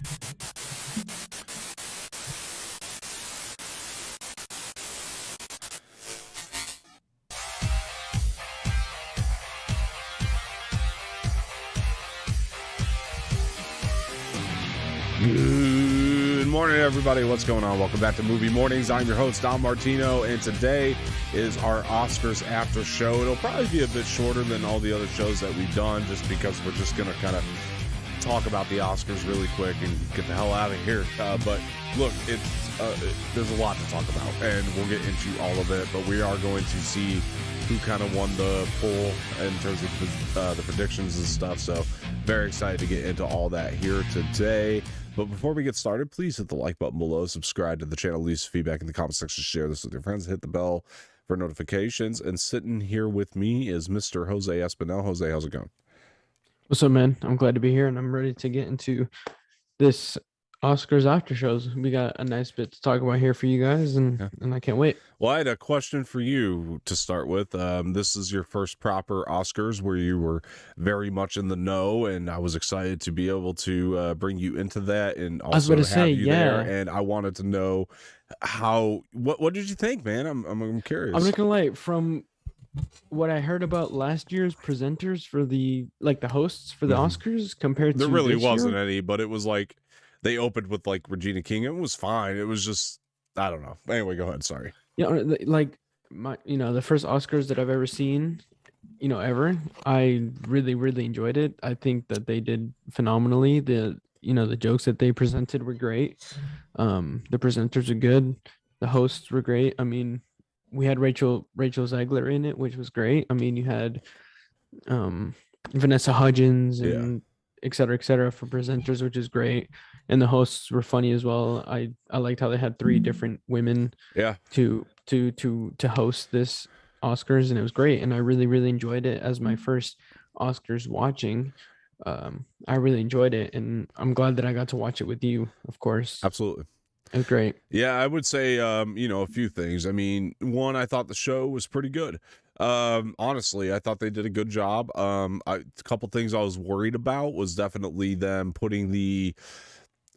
Good morning, everybody. What's going on? Welcome back to Movie Mornings. I'm your host, Don Martino, and today is our Oscars after show. It'll probably be a bit shorter than all the other shows that we've done, just because we're just going to kind of talk about the Oscars really quick and get the hell out of here. But look, there's a lot to talk about, and we'll get into all of it, but we are going to see who kind of won the poll in terms of the predictions and stuff. So very excited to get into all that here today. But before we get started, please hit the like button below, subscribe to the channel, leave feedback in the comment section, share this with your friends, hit the bell for notifications. And sitting here with me is Mr. Jose Espinel. Jose, how's it going? What's up, man? I'm glad to be here, and I'm ready to get into this Oscars after shows. We got a nice bit to talk about here for you guys, and I can't wait. Well, I had a question for you to start with. This is your first proper Oscars where you were very much in the know, and I was excited to be able to bring you into that and also have you there. And I wanted to know what did you think, man? I'm curious. I'm not gonna lie, from what I heard about last year's presenters for the hosts for the Oscars compared to there really this wasn't year, any, but it was like they opened with like Regina King. It was fine. It was just, I don't know. Anyway, go ahead. Sorry. like the first Oscars that I've ever seen, ever. I really enjoyed it. I think that they did phenomenally. The jokes that they presented were great. The presenters are good. The hosts were great. I mean, we had Rachel Zegler in it, which was great. I mean, you had Vanessa Hudgens and et cetera for presenters, which is great. And the hosts were funny as well. I liked how they had 3 different women to host this Oscars, and it was great. And I really enjoyed it as my first Oscars watching. I really enjoyed it, and I'm glad that I got to watch it with you, of course. Absolutely. It was great. Yeah, I would say, a few things. I mean, one, I thought the show was pretty good. Honestly, I thought they did a good job. A couple things I was worried about was definitely them putting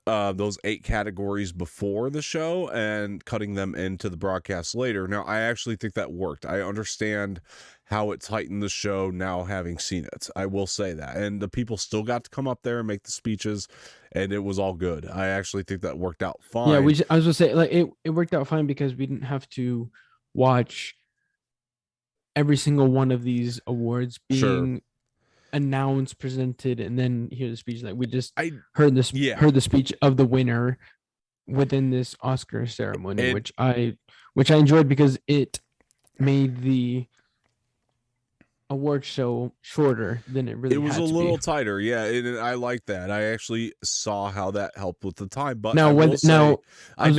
those 8 categories before the show and cutting them into the broadcast later. Now, I actually think that worked. I understand how it tightened the show now having seen it. I will say that. And the people still got to come up there and make the speeches, and it was all good. I actually think that worked out fine. Yeah, I was going to say, like, it worked out fine because we didn't have to watch every single one of these awards being announced, presented, and then hear the speech. Like, we just heard the speech of the winner within this Oscar ceremony, which I enjoyed because it made the award show shorter than it really was had a to little be. tighter, and I like that. I actually saw how that helped with the time, but what I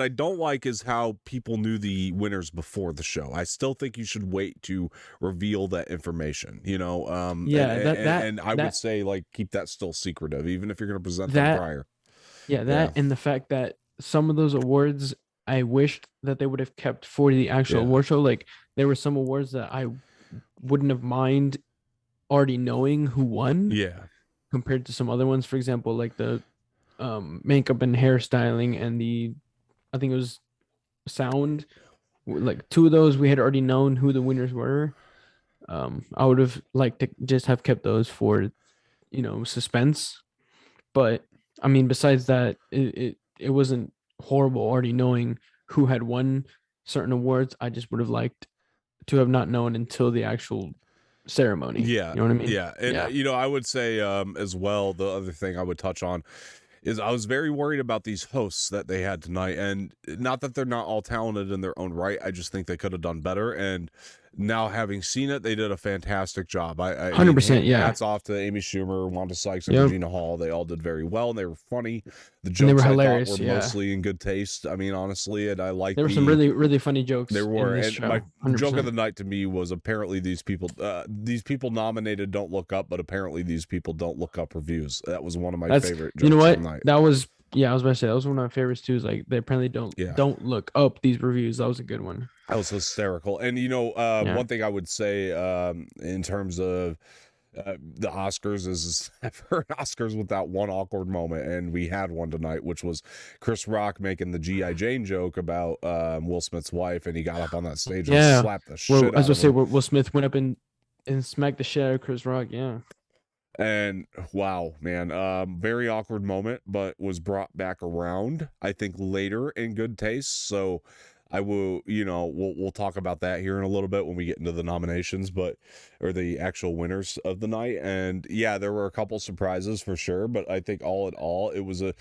don't like is how people knew the winners before the show. I still think you should wait to reveal that information, and I would say, like, keep that still secretive, even if you're going to present them prior. And the fact that some of those awards I wished that they would have kept for the actual award show. Like, there were some awards that I wouldn't have mind already knowing who won, compared to some other ones. For example, like the makeup and hairstyling, and I think it was sound. Like, 2 of those we had already known who the winners were. I would have liked to just have kept those for suspense. But I mean, besides that, it wasn't horrible already knowing who had won certain awards. I just would have liked to have not known until the actual ceremony. You know what I mean? And I would say as well, the other thing I would touch on is I was very worried about these hosts that they had tonight, and not that they're not all talented in their own right. I just think they could have done better, and now having seen it, they did a fantastic job. I 100%. Hats off to Amy Schumer, Wanda Sykes, and Regina Hall. They all did very well, and they were funny. The jokes, they were hilarious. I thought, were mostly in good taste. I mean, honestly, and I like. There were some really funny jokes. There were, in this and show, my 100%. joke of the night to me was apparently these people nominated don't look up, but apparently these people don't look up reviews. That was one of my favorite jokes. You know what? Of the night. That was. Yeah, I was about to say that was one of my favorites too. Is like, they apparently don't look up these reviews. That was a good one. That was hysterical. And one thing I would say in terms of The Oscars is I've heard Oscars without one awkward moment, and we had one tonight, which was Chris Rock making the G.I. Jane joke about Will Smith's wife, and he got up on that stage and Yeah. slapped the Well, shit I was out gonna of say him. Will Smith went up and smacked the shit out of Chris Rock. Yeah. And wow, man, very awkward moment, but was brought back around, I think, later in good taste. So I will, we'll talk about that here in a little bit when we get into the nominations, or the actual winners of the night. And yeah, there were a couple surprises for sure, but I think all in all, it was a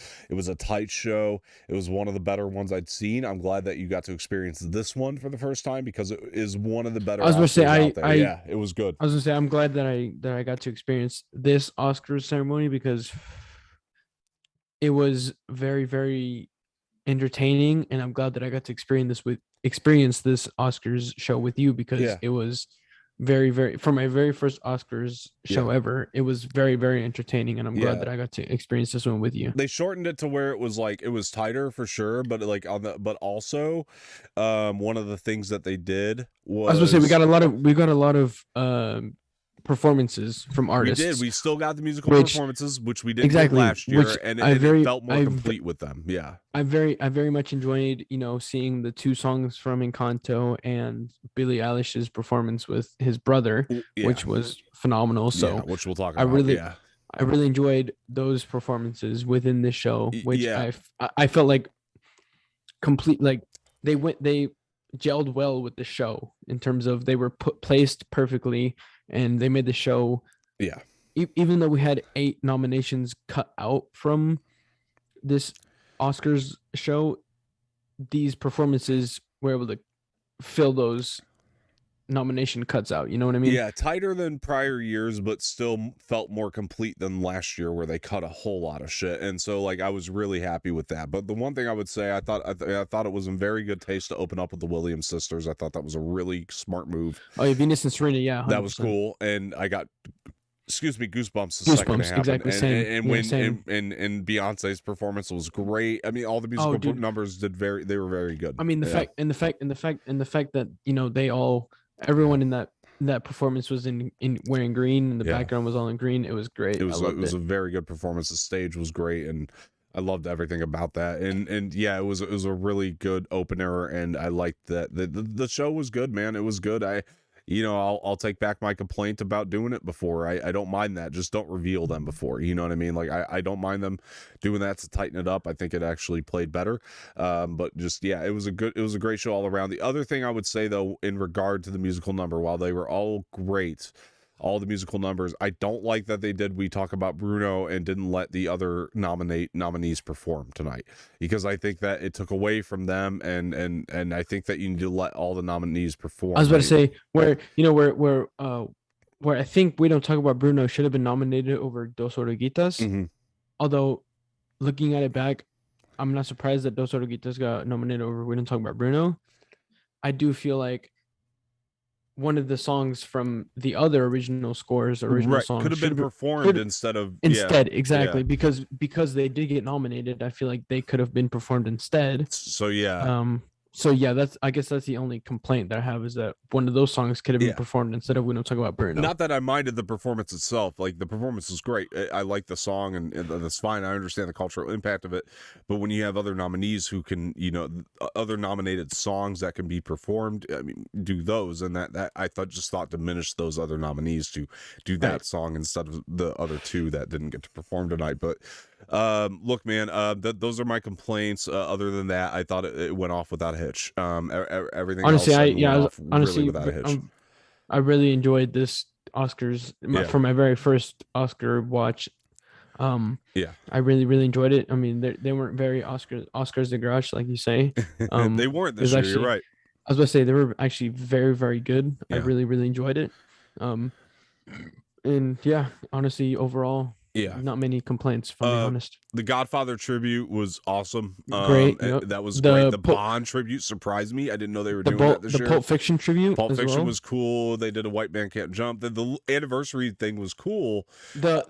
tight show. It was one of the better ones I'd seen. I'm glad that you got to experience this one for the first time, because it is one of the better I was gonna say Oscars out there. Yeah, it was good. I was gonna say I'm glad that I got to experience this Oscars ceremony because it was very, very entertaining, and I'm glad that I got to experience this Oscars show with you, because Yeah. it was very, very, for my very first Oscars show ever. It was very, very entertaining, and I'm glad that I got to experience this one with you. They shortened it to where it was tighter for sure, but but also, one of the things that they did was, I was gonna say we got a lot of performances from artists. we still got the musical performances, which we didn't get last year, which and it felt more complete with them. Yeah, I very much enjoyed, seeing the two songs from Encanto and Billie Eilish's performance with his brother, which was phenomenal. So which we'll talk about. I really enjoyed those performances within this show, which I felt like they gelled well with the show in terms of they were placed perfectly, and they made the show. Yeah. Even though we had 8 nominations cut out from this Oscars show, these performances were able to fill those nomination cuts out. You know what I mean? Yeah, tighter than prior years, but still felt more complete than last year, where they cut a whole lot of shit. And so, I was really happy with that. But the one thing I would say, I thought it was in very good taste to open up with the Williams sisters. I thought that was a really smart move. Oh yeah, Venus and Serena, yeah, 100%. That was cool, and I got, goosebumps the second it happened. Exactly, same. And Beyonce's performance was great. I mean, all the musical numbers they were very good. I mean, the fact that everyone in that performance was in wearing green, and the background was all in green. It was great. It was a very good performance. The stage was great, and I loved everything about that. And yeah, it was a really good opener, and I liked that. The show was good, man. It was good. I'll take back my complaint about doing it before. I don't mind that. Just don't reveal them before. You know what I mean? I don't mind them doing that to tighten it up. I think it actually played better. But just, it was a great show all around. The other thing I would say, though, in regard to the musical number, while they were all great, all the musical numbers, I don't like that they did We Talk About Bruno and didn't let the other nominees perform tonight, because I think that it took away from them, and I think that you need to let all the nominees perform. I was about to say where I think We Don't Talk About Bruno should have been nominated over Dos Oruguitas. Mm-hmm. Although, looking at it back, I'm not surprised that Dos Oruguitas got nominated over We Don't Talk About Bruno. I do feel like one of the songs from the other original songs could have been performed instead, exactly, because they did get nominated. I feel like they could have been performed instead. So I guess that's the only complaint that I have, is that one of those songs could have been performed instead of We Don't Talk About Bruno. Not that I minded the performance itself. The performance was great. I like the song, and that's fine. I understand the cultural impact of it. But when you have other nominees who can, other nominated songs that can be performed, I mean, do those, and that I thought diminished those other nominees to do that song instead of the other two that didn't get to perform tonight. But look, man, those are my complaints. Other than that, I thought it went off without a hitch. Everything honestly, else really without a hitch. I really enjoyed this Oscars for my very first Oscar watch. I really, really enjoyed it. I mean, they weren't very Oscars de Garage, like you say. They weren't this year. You're right. I was about to say they were actually very, very good. I really, really enjoyed it. And yeah, honestly, overall, Yeah. not many complaints, if I'm being honest. The Godfather tribute was awesome. Great. Yep. That was great. The Bond tribute surprised me. I didn't know they were doing that this year. The Pulp Fiction tribute Pulp as Fiction well. was cool. They did a White Man Can't Jump. The anniversary thing was cool. The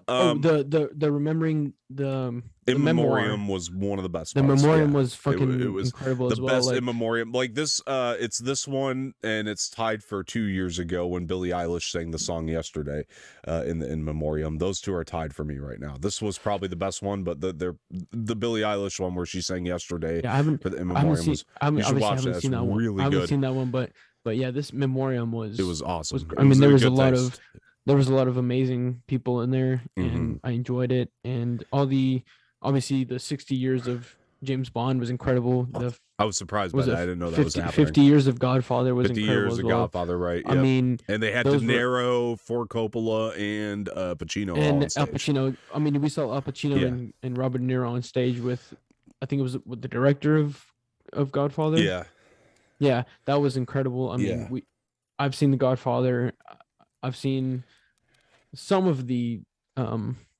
remembering the In Memoriam memoir was one of the best. The parts. Memoriam was fucking it was incredible as well. The best In Memoriam. Like this, it's this one, and it's tied for 2 years ago when Billie Eilish sang the song Yesterday in the In Memoriam. Those two are tied for me right now. This was probably the best one, but the Billie Eilish one where she sang Yesterday. Yeah, I haven't for the In Memoriam seen, I haven't seen that one. Really I haven't good. seen that one, but yeah, this Memoriam was awesome. There was a lot of amazing people in there, and I enjoyed it, and obviously the 60 years of James Bond was incredible. I was surprised by that. I didn't know that was happening. 50 years of Godfather was 50 incredible years as of well. Godfather, right? Yep. I mean, and they had De Niro, Ford Coppola, and Pacino and all on stage. Al Pacino. I mean, we saw Al Pacino and Robert De Niro on stage with, I think it was with the director of Godfather. Yeah, yeah, that was incredible. I mean, I've seen The Godfather. I've seen some of the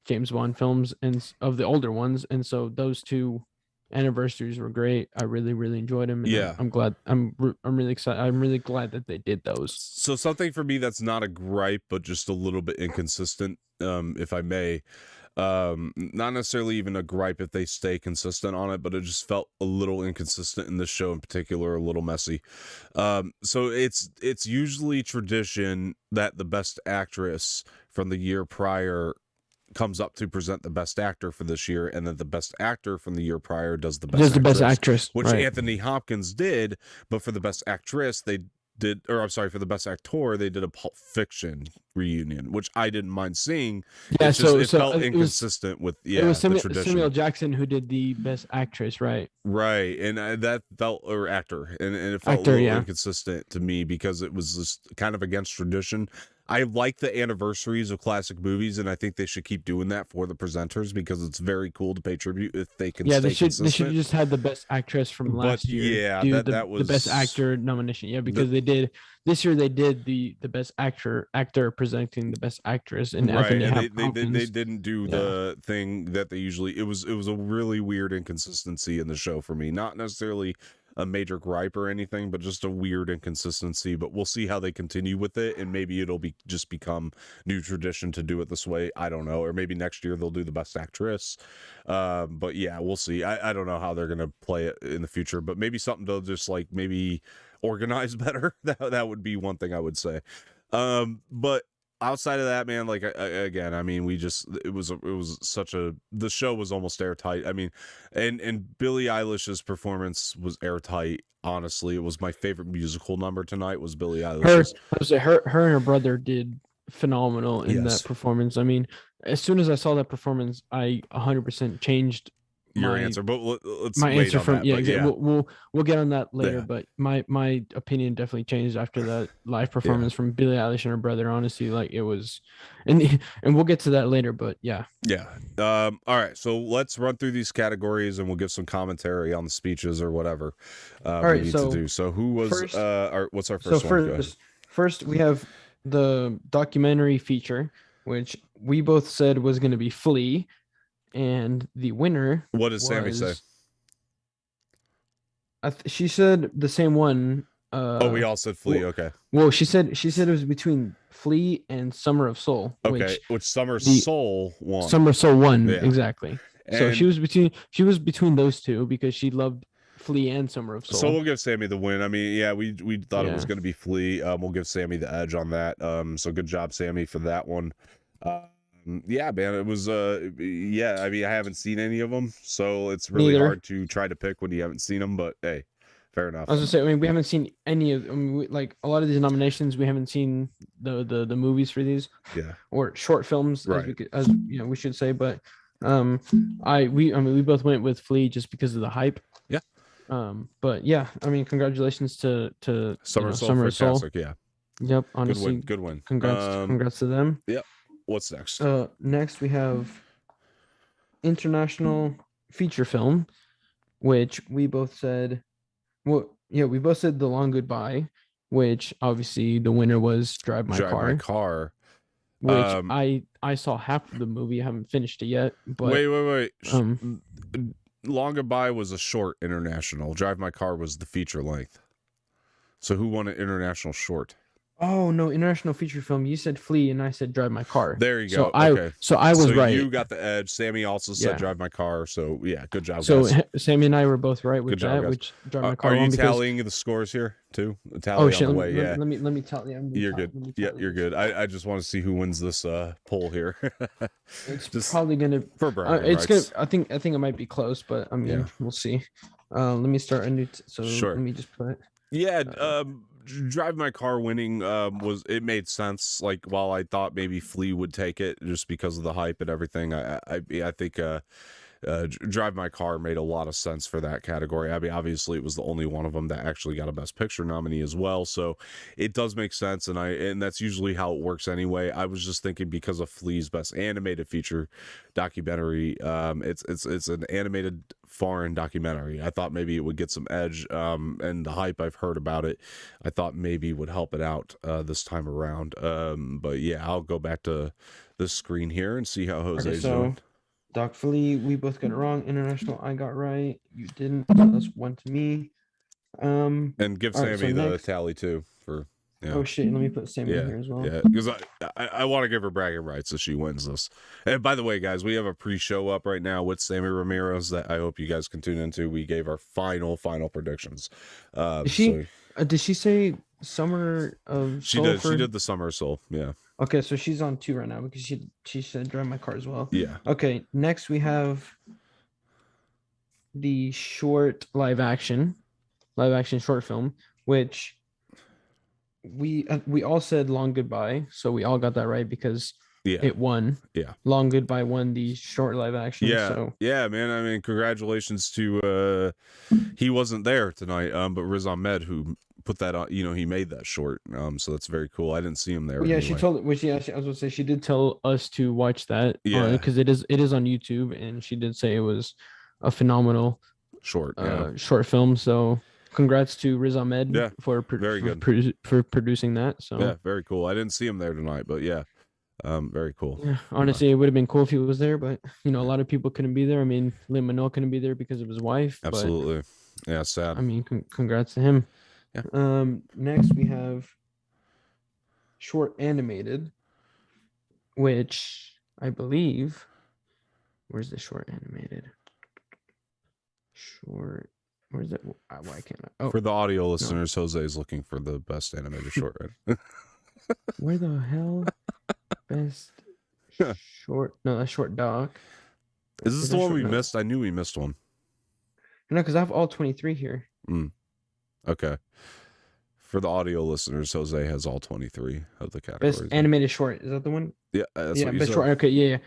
James Bond films and of the older ones, and so those two anniversaries were great. I really enjoyed them. And I'm glad. I'm really excited. I'm really glad that they did those. So something for me that's not a gripe, but just a little bit inconsistent, if I may. Not necessarily even a gripe if they stay consistent on it, but it just felt a little inconsistent in this show in particular, a little messy. So it's usually tradition that the best actress from the year prior comes up to present the best actor for this year, and then the best actor from the year prior does the best actress, which Anthony Hopkins did. But for the best actress, they did, or I'm sorry, for the best actor, they did a Pulp Fiction reunion, which I didn't mind seeing. Yeah, it felt inconsistent with it was the tradition. Samuel Jackson who did the best actress, right? Right, and that felt, or actor, and it felt a little inconsistent to me because it was just kind of against tradition. I like the anniversaries of classic movies, and I think they should keep doing that for the presenters because it's very cool to pay tribute if they can. Yeah, they should just have the best actress from last year. Yeah, that was the best actor nomination. Yeah, because they did this year. They did the best actor presenting the best actress, and right. And they didn't do the thing that they usually. It was a really weird inconsistency in the show for me. Not necessarily a major gripe or anything, but just a weird inconsistency. But we'll see how they continue with it, and maybe it'll just become new tradition to do it this way. I don't know, or maybe next year they'll do the best actress. But yeah, we'll see. I don't know how they're gonna play it in the future, but maybe something they'll just like maybe organize better. That would be one thing I would say. But outside of that, man, like again, I mean, it was such the show was almost airtight. I mean, and Billie Eilish's performance was airtight. Honestly, it was my favorite musical number tonight. Was Billie Eilish. Her and her brother did phenomenal in that performance. I mean, as soon as I saw that performance, I 100% changed your answer, but let's my answer from that, exactly. We'll get on that later, but my opinion definitely changed after that live performance from Billie Eilish and her brother. Honestly, like it was, and we'll get to that later, but yeah. All right, so let's run through these categories and we'll give some commentary on the speeches or whatever we need to do. So who was what's our first one? First we have the documentary feature, which we both said was going to be Flea. And the winner. What did Sammy say? She said the same one. We all said Flea. Okay. Well, she said it was between Flea and Summer of Soul. Okay. Which Summer of Soul won. Summer of Soul won exactly. And so she was between those two because she loved Flea and Summer of Soul. So we'll give Sammy the win. I mean, yeah, we thought it was going to be Flea. We'll give Sammy the edge on that. So good job, Sammy, for that one. Yeah, man, it was I mean, I haven't seen any of them, so it's really hard to try to pick when you haven't seen them, but hey, fair enough. I was gonna say, I mean, we haven't seen any of them. Like a lot of these nominations, we haven't seen the movies for these, or short films, right. as you know, we should say. But we both went with Flea just because of the hype. Yeah. But yeah, I mean, congratulations to Summer of Soul. Yeah. Yep. Honestly, good win. Congrats to them. Yep. What's next? Next we have international feature film, which we both said. Well, yeah, we both said The Long Goodbye, which obviously the winner was Drive My Car. Which I I saw half of the movie. I haven't finished it yet. But wait. Long Goodbye was a short international. Drive My Car was the feature length. So who won an international short? Oh no, international feature film. You said Flee, and I said Drive My Car. There you So go. Okay. I was right. You got the edge. Sammy also said Drive My Car. So yeah, good job, so guys. Sammy and I were both right with good job, that. Guys. Which Drive My Car. Are you tallying the scores here too? Oh shit! Let me tally. You're good. Yeah, you're good. I just want to see who wins this poll here. It's just probably gonna. For bragging it's rights. gonna. I think it might be close, but I mean, we'll see. Let me start a new. Sure. Let me just put it. Yeah. Drive My Car winning it made sense. Like, while I thought maybe Flea would take it just because of the hype and everything, I think Drive My Car made a lot of sense for that category. I mean, obviously it was the only one of them that actually got a Best Picture nominee as well, so it does make sense, and that's usually how it works anyway. I was just thinking because of Flea's Best Animated Feature documentary, it's an animated foreign documentary. I thought maybe it would get some edge, and the hype I've heard about it, I thought maybe would help it out this time around. But yeah, I'll go back to this screen here and see how Jose's doing. Doc Flee, we both got it wrong. International, I got right. You didn't. So that's 1 to me. And give Sammy the tally too for. Yeah. Oh shit! Let me put Sammy in here as well. Yeah, because I want to give her bragging rights if she wins this. And by the way, guys, we have a pre-show up right now with Sammy Ramirez that I hope you guys can tune into. We gave our final predictions. Did she say Summer of Soul? She did the Summer of Soul. Yeah. Okay, so she's on 2 right now because she said Drive My Car as well. Yeah. Okay, next we have the short live action short film, which we all said Long Goodbye, so we all got that right because it won. Yeah. Long Goodbye won the short live action. Yeah. So. Yeah, man. I mean, congratulations to he wasn't there tonight, but Riz Ahmed, who put that on, he made that short. So that's very cool. I didn't see him there. Well, yeah, anyway. I was gonna say she did tell us to watch that. Yeah. Because it is on YouTube, and she did say it was a phenomenal short film. So congrats to Riz Ahmed for producing that. So yeah, very cool. I didn't see him there tonight, but yeah. Very cool. Yeah, honestly, it would have been cool if he was there, but a lot of people couldn't be there. I mean, Lin-Manuel couldn't be there because of his wife. Absolutely. Yeah, sad. I mean, congrats to him. Yeah. Next we have short animated, which I believe, where's the short animated? Short, where's it? Why can't I? Oh, for the audio listeners, Jose is looking for the best animated short. Where the hell? Best short? No, that's short doc. Is this the one we missed? I knew we missed one. No, because I have all 23 here. Okay. For the audio listeners, Jose has all 23 of the categories. Best animated short. Is that the one? Yeah, that's what you best said. Short. Okay, yeah.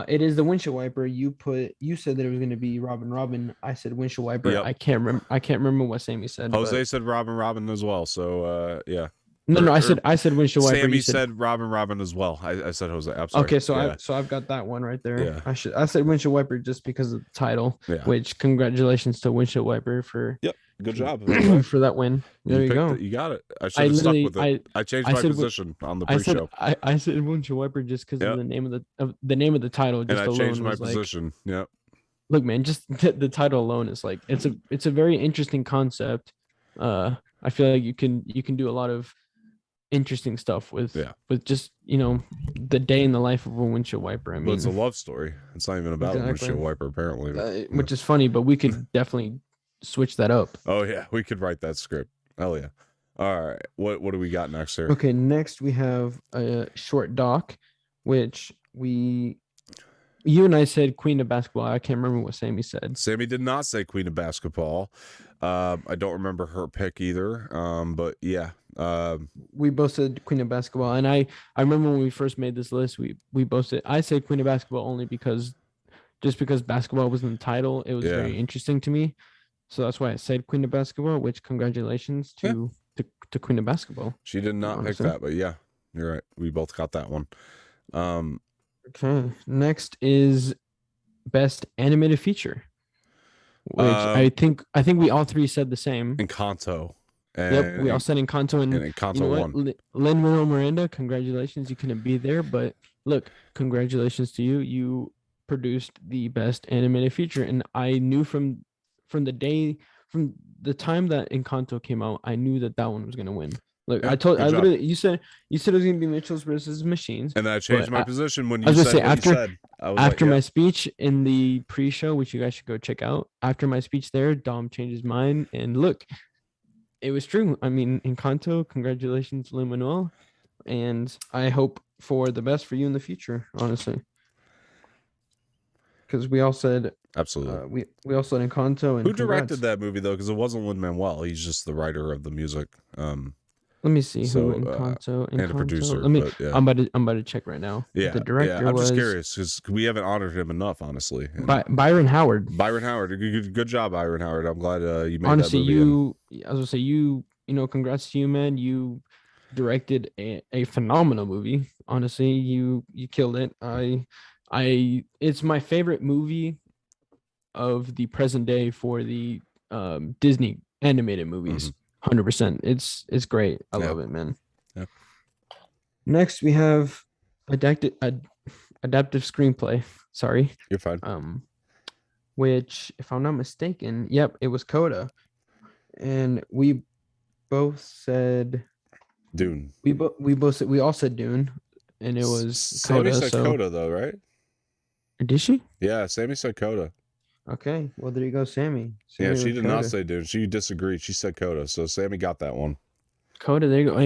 It is the windshield wiper. You said that it was going to be Robin. I said windshield wiper. Yep. I can't remember what Sammy said. Jose said Robin as well. So yeah. No, I said windshield wiper. Sammy said Robin as well. I said Jose. I'm sorry. Okay, so I've got that one right there. Yeah. I said windshield wiper just because of the title. Yeah. Which congratulations to windshield wiper for. Yep. Good job for that win. There you go. You got it. I should have stuck with it. I changed my position on the pre-show. I said windshield wiper just because of the name of the title. Just and I changed my position. Yep. Look, man, just the title alone is like it's a very interesting concept. I feel like you can do a lot of interesting stuff with just the day in the life of a windshield wiper. I mean, it's a love story. It's not even about a windshield wiper apparently, which is funny, but we could definitely switch that up. Oh yeah, we could write that script. Hell yeah. All right, what do we got next here? Okay, next we have a short doc, which you and I said Queen of Basketball. I can't remember what Sammy said. Sammy did not say Queen of Basketball. I don't remember her pick either. But yeah. We both said Queen of Basketball, and I remember when we first made this list, we both said I said Queen of Basketball only because basketball was in the title. It was very interesting to me. So that's why I said Queen of Basketball, which congratulations to Queen of Basketball. She did not pick that, but yeah, you're right. We both got that one. Okay. Next is Best Animated Feature, which I think we all three said the same. Encanto. Yep, we all said Encanto, and Encanto won. Lin-Manuel Miranda, congratulations. You couldn't be there, but look, congratulations to you. You produced the best animated feature, and I knew from the day from the time that Encanto came out, I knew that that one was gonna win. Look, Yeah, good I job. literally, you said it was gonna be Mitchell's versus Machines, And then I changed but my position when I you was gonna said say what you said. I was like, after yeah, my speech in the pre-show, which you guys should go check out. After my speech there, Dom changed his mind, and look, it was true. I mean, Encanto, congratulations, Lin Manuel, and I hope for the best for you in the future, honestly. Because we all said absolutely. we all said Encanto, and Who directed congrats. that movie though? Because it wasn't Lin-Manuel. He's just the writer of the music. Let me see who So Encanto. and a Encanto. producer, Let me. but yeah, I'm about to check right now. yeah, The yeah. director I'm just was curious because we haven't honored him enough, honestly. And Byron Howard. Byron Howard, good job, Byron Howard. I'm glad you made that Honestly, movie. And I was gonna say you know, congrats to you, man. You directed a phenomenal movie. Honestly, you killed it. It's my favorite movie of the present day for the Disney animated movies. 100%. It's great. I love it, man. Yeah. Next, we have adaptive screenplay. Sorry. You're fine. Which, if I'm not mistaken, yep, it was Coda, and we both said Dune. We all said Dune, and it was Sammy Coda. said So Coda though, right? did she? Yeah, Sammy said Coda. Okay, well there you go, Sammy. Yeah, she with did Coda. not say Dune. She disagreed. She said Coda. So Sammy got that one. Coda, there you go.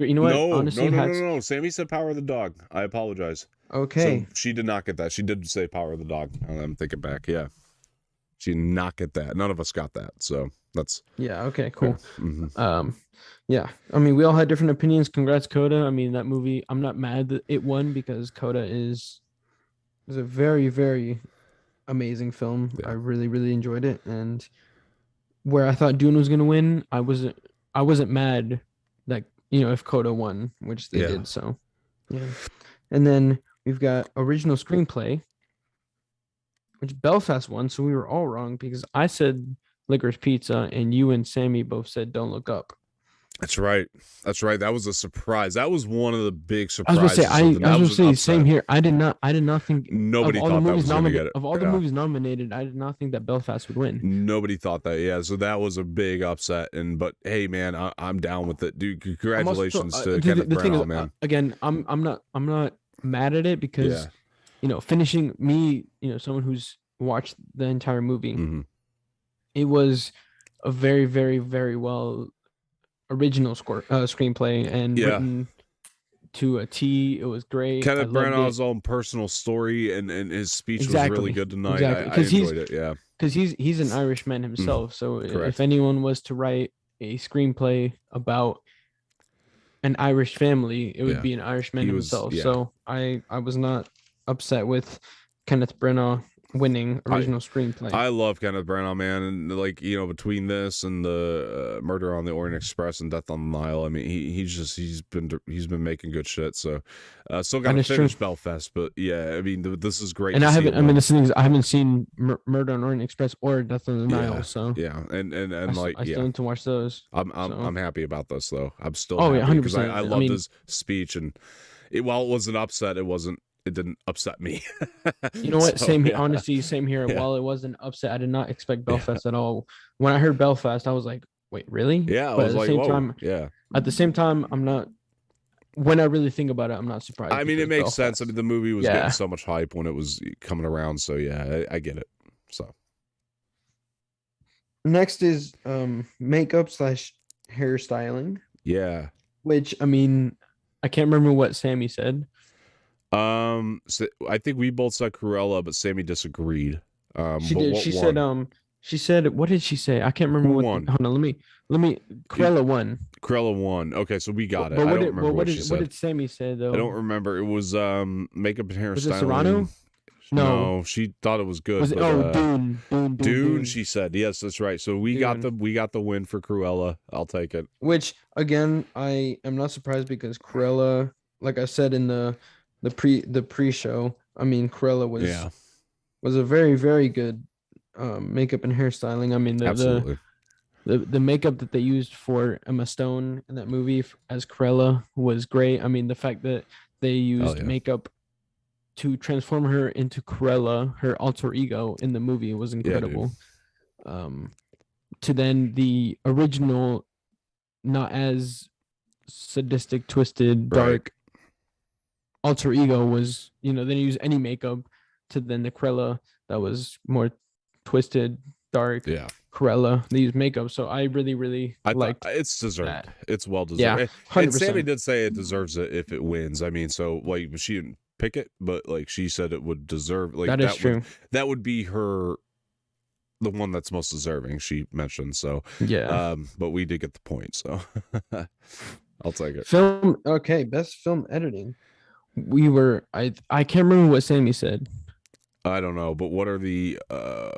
You know what? No, Honestly, no. Sammy said Power of the Dog. I apologize. Okay. So she did not get that. She did say Power of the Dog. I'm thinking back. Yeah. She did not get that. None of us got that. So that's Yeah. Okay. Cool. yeah. Mm-hmm. Yeah. I mean, we all had different opinions. Congrats, Coda. I mean, that movie. I'm not mad that it won because Coda is a very, very amazing film. Yeah. I really, really enjoyed it, and where I thought Dune was gonna win, I wasn't mad that if Coda won, which they did. So yeah. And then we've got original screenplay, which Belfast won. So we were all wrong because I said Licorice Pizza, and you and Sammy both said Don't Look Up. That's right. That was a surprise. That was one of the big I was surprises. I was gonna say same here. I did not think nobody thought that was going to get it. Of all the movies nominated, I did not think that Belfast would win. Nobody thought that. Yeah, so that was a big upset. But hey, man, I'm down with it, dude. Congratulations to Kenneth Branagh, man. Again, I'm not mad at it because finishing me, someone who's watched the entire movie, it was a very, very, very well original screenplay and written to a T. It was great. Kenneth Branagh's own personal story and his speech was really good tonight. I enjoyed it. Yeah, because he's an Irishman himself. So if anyone was to write a screenplay about an Irish family, it would be an Irishman himself. So I was not upset with Kenneth Branagh winning original screenplay. I love Kenneth Branagh, man, and between this and the Murder on the Orient Express and Death on the Nile, I mean he's been making good shit. So still got to finish Belfast, but yeah, I mean this is great. And I haven't seen Murder on the Orient Express or Death on the Nile. So yeah, and I still need to watch those. I'm happy about this though. I'm still happy 100%. Because I loved his speech, and while it was an upset, it didn't upset me. You know what? Honestly, same here. While it was an upset, I did not expect Belfast at all. When I heard Belfast, I was like, "Wait, really?" Yeah, but at the same time, I'm not. When I really think about it, I'm not surprised. I mean, it makes sense. I mean, the movie was getting so much hype when it was coming around. So yeah, I get it. So next is makeup / hairstyling. Yeah. Which I mean, I can't remember what Sammy said. So I think we both said Cruella, but Sammy disagreed. She did. She said, what did she say? I can't remember what won. Hold on, let me. Cruella won. Cruella won. Okay, so we got it. I don't remember what she said. What did Sammy say though? I don't remember. It was makeup and hairstyling. Was it Serrano? No, she thought it was good. Was it, Dune. She said yes. That's right. So we got the win for Cruella. I'll take it. Which again, I am not surprised because Cruella, like I said in the pre-show, I mean Cruella was a very, very good makeup and hairstyling. I mean the makeup that they used for Emma Stone in that movie as Cruella was great. I mean the fact that they used makeup to transform her into Cruella, her alter ego in the movie, was incredible. To then the original, not as sadistic, twisted, dark alter ego was, they didn't use any makeup, to then the Cruella that was more twisted, dark. Cruella, they used makeup, so I really liked it's deserved. that. It's well deserved. Yeah, 100%. And Sammy did say it deserves it if it wins. I mean, so like she didn't pick it, but like she said it would deserve. Like that is true. That would be the one that's most deserving. She mentioned so. Yeah. But we did get the point, so I'll take it. Film. Okay, best film editing. I can't remember what Sammy said. I don't know, but what are the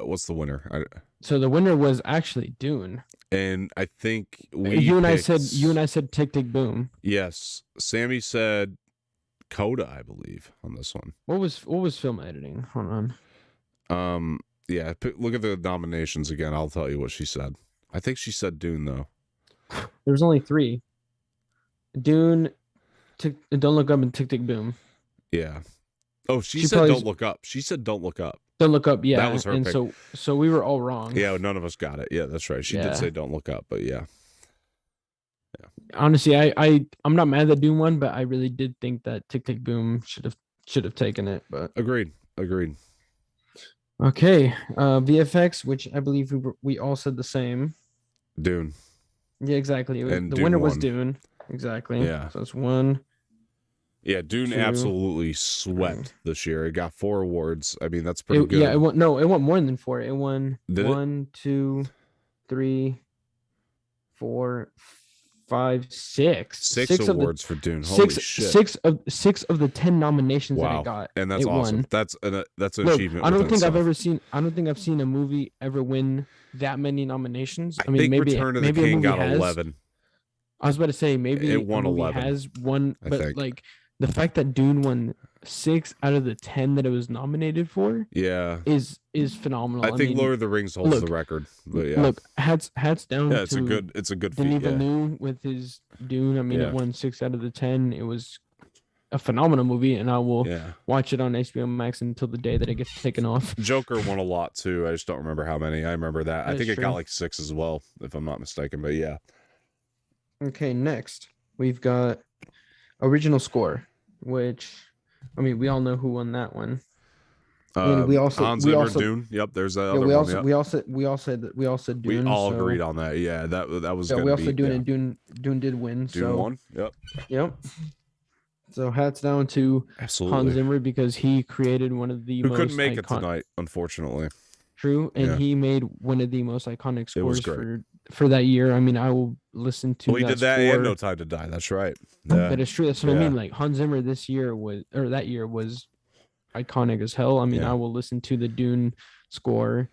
what's the winner? So the winner was actually Dune. And I think you and I said Tick Tick Boom. Yes. Sammy said Coda, I believe, on this one. What was film editing? Hold on. Yeah, look at the nominations again. I'll tell you what she said. I think she said Dune though. There's only 3. Dune, Don't Look Up, and Tick Tick Boom. Yeah. Oh, she said Don't Look Up. She said Don't Look Up. Don't Look Up, yeah. That was her pick. So we were all wrong. Yeah, none of us got it. Yeah, that's right. She did say Don't Look Up, but yeah. Honestly, I'm not mad that Dune won, but I really did think that Tick Tick Boom should have taken it. But agreed. Okay, VFX, which I believe we all said the same. Dune. Yeah, exactly. The winner was Dune. Exactly. Yeah. So it's 1. Yeah, Dune absolutely swept this year. It got 4 awards. I mean, that's pretty good. Yeah, it won more than 4. It won 1, 2, 3, 4, 5, 6. 6 awards for Dune. Holy shit. 6 of the 10 nominations that it got. And that's awesome. Won. That's an achievement. I don't think I've seen a movie ever win that many nominations. I mean, maybe Return of the King got 11. I was about to say maybe it won 11. Has one, but like the fact that Dune won 6 out of the 10 that it was nominated for, is phenomenal. I think Lord of the Rings holds the record. But yeah, look, hats down. Yeah, it's a good feat. Denis Villeneuve with his Dune. I mean, it won 6 out of the 10. It was a phenomenal movie, and I will watch it on HBO Max until the day that it gets taken off. Joker won a lot too. I just don't remember how many. I remember that. I think it got like 6 as well, if I'm not mistaken. But yeah. Okay, next we've got original score, which, I mean, we all know who won that one. Hans Zimmer, Dune. Yep, there's that other one. We all said Dune. We all agreed on that. Yeah, that was. Yeah, we also Dune, and Dune did win. Dune won. Yep. So hats down to Hans Zimmer, because he created one of the who couldn't make it tonight, unfortunately. True, and he made one of the most iconic scores for that year. I mean, I will listen to. He did that score. and No Time to Die. That's right. Yeah. That is true. That's what I mean. Like Hans Zimmer that year was iconic as hell. I mean, I will listen to the Dune score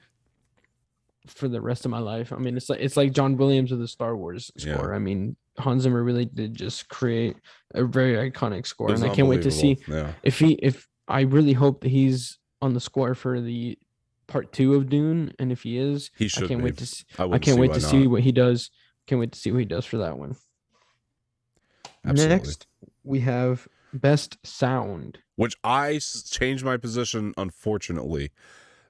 for the rest of my life. I mean, it's like John Williams of the Star Wars score. I mean, Hans Zimmer really did just create a very iconic score, and I can't wait to see if I really hope that he's on the score for the part 2 of Dune, and if he is, he should. I can't wait to see. I can't wait to see what he does. Can't wait to see what he does for that one. Absolutely. Next, we have best sound, which I changed my position, unfortunately,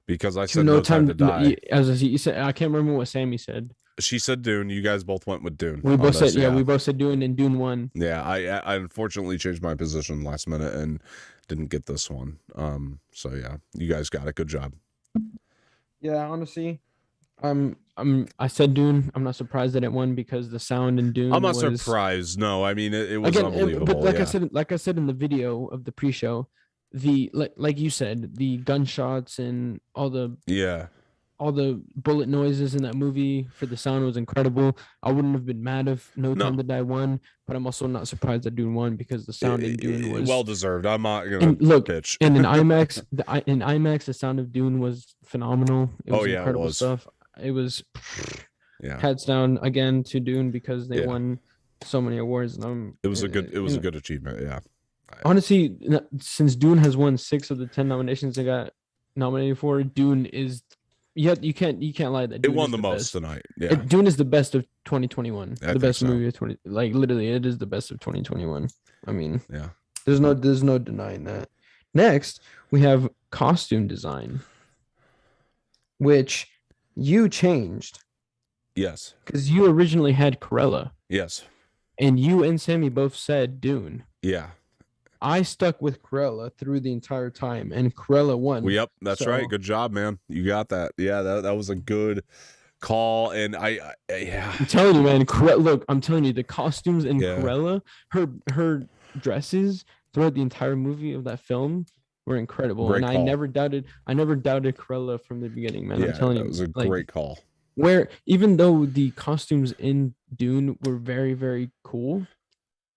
because I said No Time to Die. As you said, I can't remember what Sammy said. She said Dune. You guys both went with Dune. We both said we both said Dune, and Dune won. Yeah, I unfortunately changed my position last minute and didn't get this one. So yeah, you guys got it. Good job. Yeah, honestly, I said Dune. I'm not surprised that it won because the sound in Dune. I'm not surprised. No, I mean it was unbelievable. But like I said in the video of the pre-show, like you said, the gunshots and all the bullet noises in that movie for the sound was incredible. I wouldn't have been mad if No Time to Die won, but I'm also not surprised that Dune won because the sound in Dune was well deserved. I'm not gonna pitch. And in IMAX, the sound of Dune was phenomenal. It was incredible stuff. It was heads down again to Dune because they won so many awards, and it was a good achievement. Yeah. Honestly, since Dune has won 6 of the 10 nominations they got nominated for, Dune is. You can't lie that Dune it won the most best. Tonight. Yeah, Dune is the best of 2021. The best movie of 20. Like literally, it is the best of 2021. I mean, there's no denying that. Next, we have costume design, which you changed. Yes. Because you originally had Cruella. Yes. And you and Sammy both said Dune. Yeah. I stuck with Cruella through the entire time, and Cruella won. Well, yep, that's right. Good job, man. You got that. Yeah, that was a good call. And yeah. I'm telling you, man. Look, I'm telling you, the costumes in Yeah. Cruella, her dresses throughout the entire movie of that film were incredible. Great and call. I never doubted Cruella from the beginning, man. Yeah, I'm telling you, that was a great call. Where even though the costumes in Dune were very, very cool,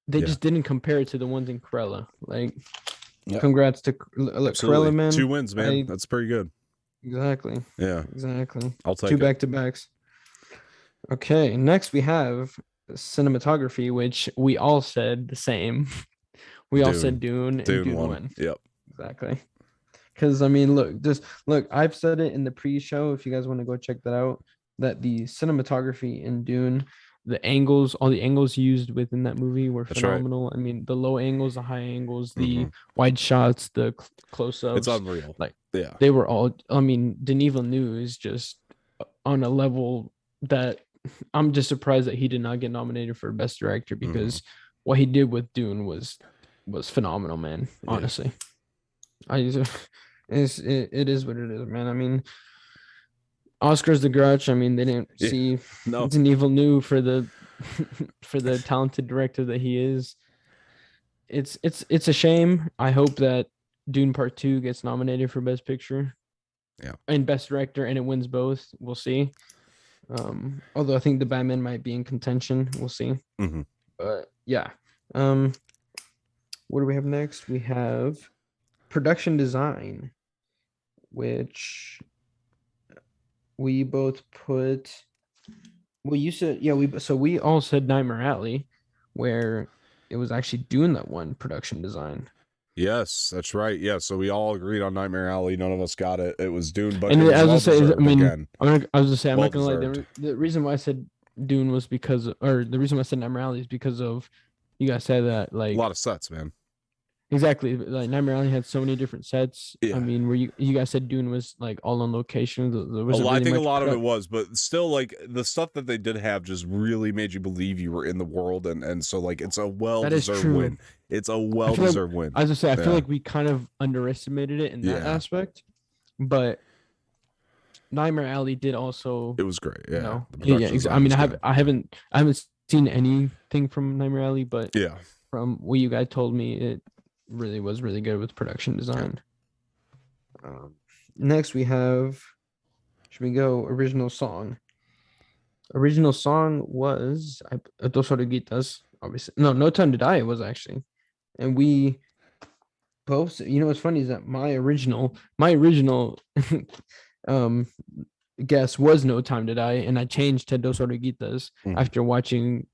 they just didn't compare it to the ones in Cruella. Like, congrats to Cruella, man. 2 wins, man. That's pretty good. Exactly. Yeah. Exactly. I'll take 2 it. back-to-backs. Okay, next we have cinematography, which we all said the same. We all said Dune, and Dune won. Yep. Exactly. Because I mean, look. I've said it in the pre-show. If you guys want to go check that out, that the cinematography in Dune, all the angles used within that movie were phenomenal. Right. I mean, the low angles, the high angles, the wide shots, the close-ups. It's unreal. Like, they were all. I mean, Denis Villeneuve is just on a level that I'm just surprised that he did not get nominated for Best Director, because what he did with Dune was phenomenal, man. Honestly, it is what it is, man. I mean, Oscar's the Grouch. I mean, they didn't see Denis Villeneuve for the talented director that he is. It's a shame. I hope that Dune Part 2 gets nominated for Best Picture, and Best Director, and it wins both. We'll see. Although I think the Batman might be in contention. We'll see. But yeah. What do we have next? We have production design, which we both put. Well, you said, we all said Nightmare Alley, where it was actually doing that one production design. Yes, that's right. Yeah, so we all agreed on Nightmare Alley. None of us got it. It was Dune, but and it was I was well I mean, again. I was gonna say, I'm not gonna lie. The reason why I said Dune was because, or the reason why I said Nightmare Alley is because of, you guys said that, like, a lot of sets, man. Exactly. Like, Nightmare Alley had so many different sets. Yeah. I mean, where you guys said Dune was like all on location. I think a lot of it was, but still, like, the stuff that they did have just really made you believe you were in the world, and so, like, it's a well-deserved win. It's a well-deserved win. As I say, I feel like we kind of underestimated it in that aspect, but Nightmare Alley did also. It was great. Yeah. I mean, I haven't seen anything from Nightmare Alley, but from what you guys told me, it really was really good with production design. Next we have, should we go original song? Original song was Dos Oruguitas, obviously. No Time to Die it was, actually. And we both, what's funny is that my original guess was No Time to Die, and I changed to Dos Oruguitas after watching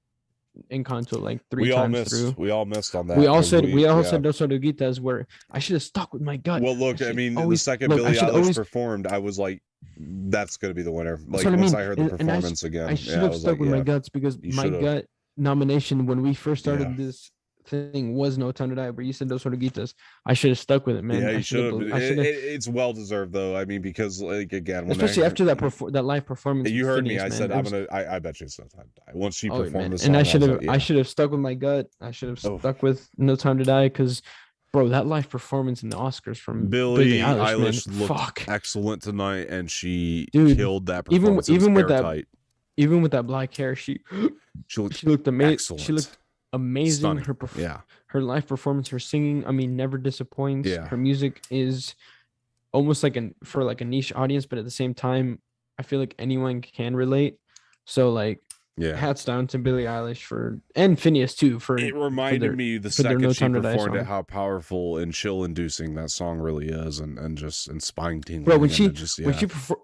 Encanto like 3 times through. We all missed on that. We all said Dos Oruguitas, where I should have stuck with my gut. Well, look, I mean, the second Billie Eilish performed, I was like, that's going to be the winner. Like, once I heard the performance again, I should have stuck with my guts, because my gut nomination when we first started this thing was No Time to Die, where you said Dos Oruguitas. I should have stuck with it, man. Yeah, you should have. It's well deserved, though. I mean, because, like, again, especially after that live performance. You heard me. I said I bet you it's No Time to Die. Once she performed the song, and I should have stuck with my gut. I should have stuck with No Time to Die, because, bro, that live performance in the Oscars from Billie Eilish looked excellent tonight, and she killed that performance. Even with that black hair, she looked amazing. Excellent. She looked amazing. Stunning. Her live performance, her singing, I mean, never disappoints. Her music is almost like for a niche audience, but at the same time, I feel like anyone can relate. So, like, hats down to Billie Eilish and Phineas too. It reminded me the second she performed it, how powerful and chill-inducing that song really is, and just spine-tingling. Bro,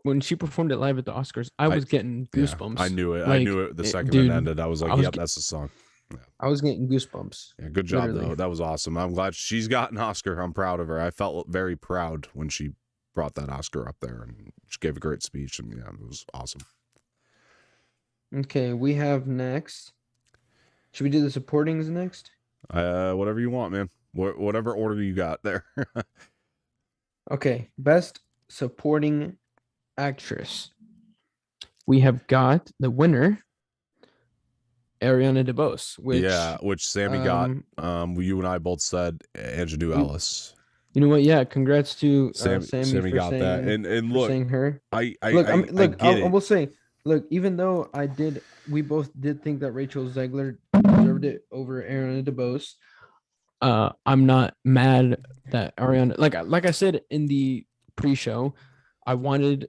when she performed it live at the Oscars, I was getting goosebumps. I knew it. Like, I knew it the second it ended. I was like, yep, that's the song. Yeah. I was getting goosebumps. Yeah, good job, though. That was awesome. I'm glad she's got an Oscar. I'm proud of her. I felt very proud when she brought that Oscar up there, and she gave a great speech, and it was awesome. Okay, we have next. Should we do the supportings next? Whatever you want, man. Whatever order you got there. Okay, best supporting actress. We have got the winner, Ariana DeBose, Yeah, which which Sammy got. um You and I both said Angelou we, Ellis. you know what? Yeah, congrats to Sammy Sammy got that, and look, her. I I Look, I, I look, get I it. will say, look, even though we both did think that Rachel Zegler deserved it over Ariana DeBose. I'm not mad that Ariana, like I said in the pre-show, I wanted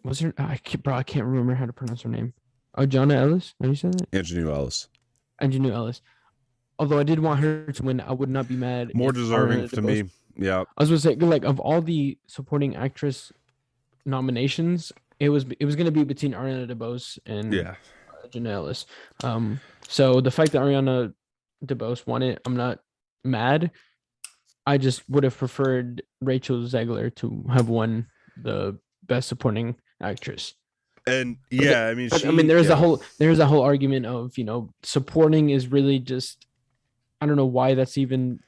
was her I can't remember how to pronounce her name. Oh, Jonna Ellis. How do you say that? Angelou Ellis, Angelou Ellis. Although I did want her to win, I would not be mad more if deserving Ariana to DeBose. me. Yeah, I was gonna say, like, of all the supporting actress nominations, it was gonna be between Ariana DeBose and yeah. Jonna Ellis. So the fact that Ariana DeBose won it, I'm not mad. I just would have preferred Rachel Zegler to have won the best supporting actress. And But, yeah, I mean, I mean, there's a yeah. whole argument of supporting is really just, I don't know why that's even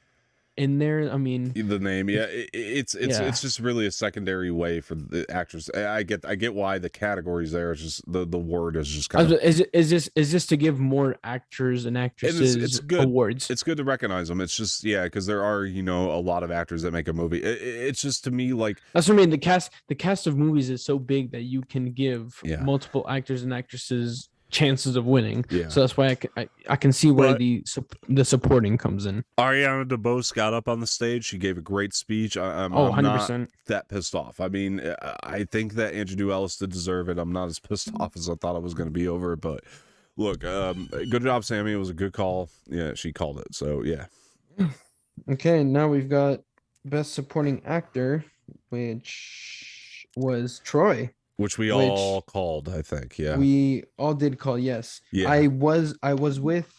in there. I mean, The name, yeah, yeah. it's just really a secondary way for the actors. I get why the categories there. It's just the word is just kind of, Is this to give more actors and and it's actresses good. awards? It's good to recognize them. It's just, yeah, because there are, a lot of actors that make a movie. It's just, to me, like, That's what I mean. The cast of movies is so big that you can give yeah, multiple actors and actresses chances of winning. yeah. So that's why I can see where But the supporting comes in. Ariana DeBose got up on the stage. She gave a great speech. Oh, I'm not 100%. that pissed off. I mean, I think that Andrew Ellis did deserve it. I'm not as pissed off as I thought I was going to be over it. But look, good job, Sammy. It was a good call. Yeah, she called it. So yeah, Okay, now we've got best supporting actor, which was Troy, which we all which called, I think. Yeah, we all did call yes. yeah. I was with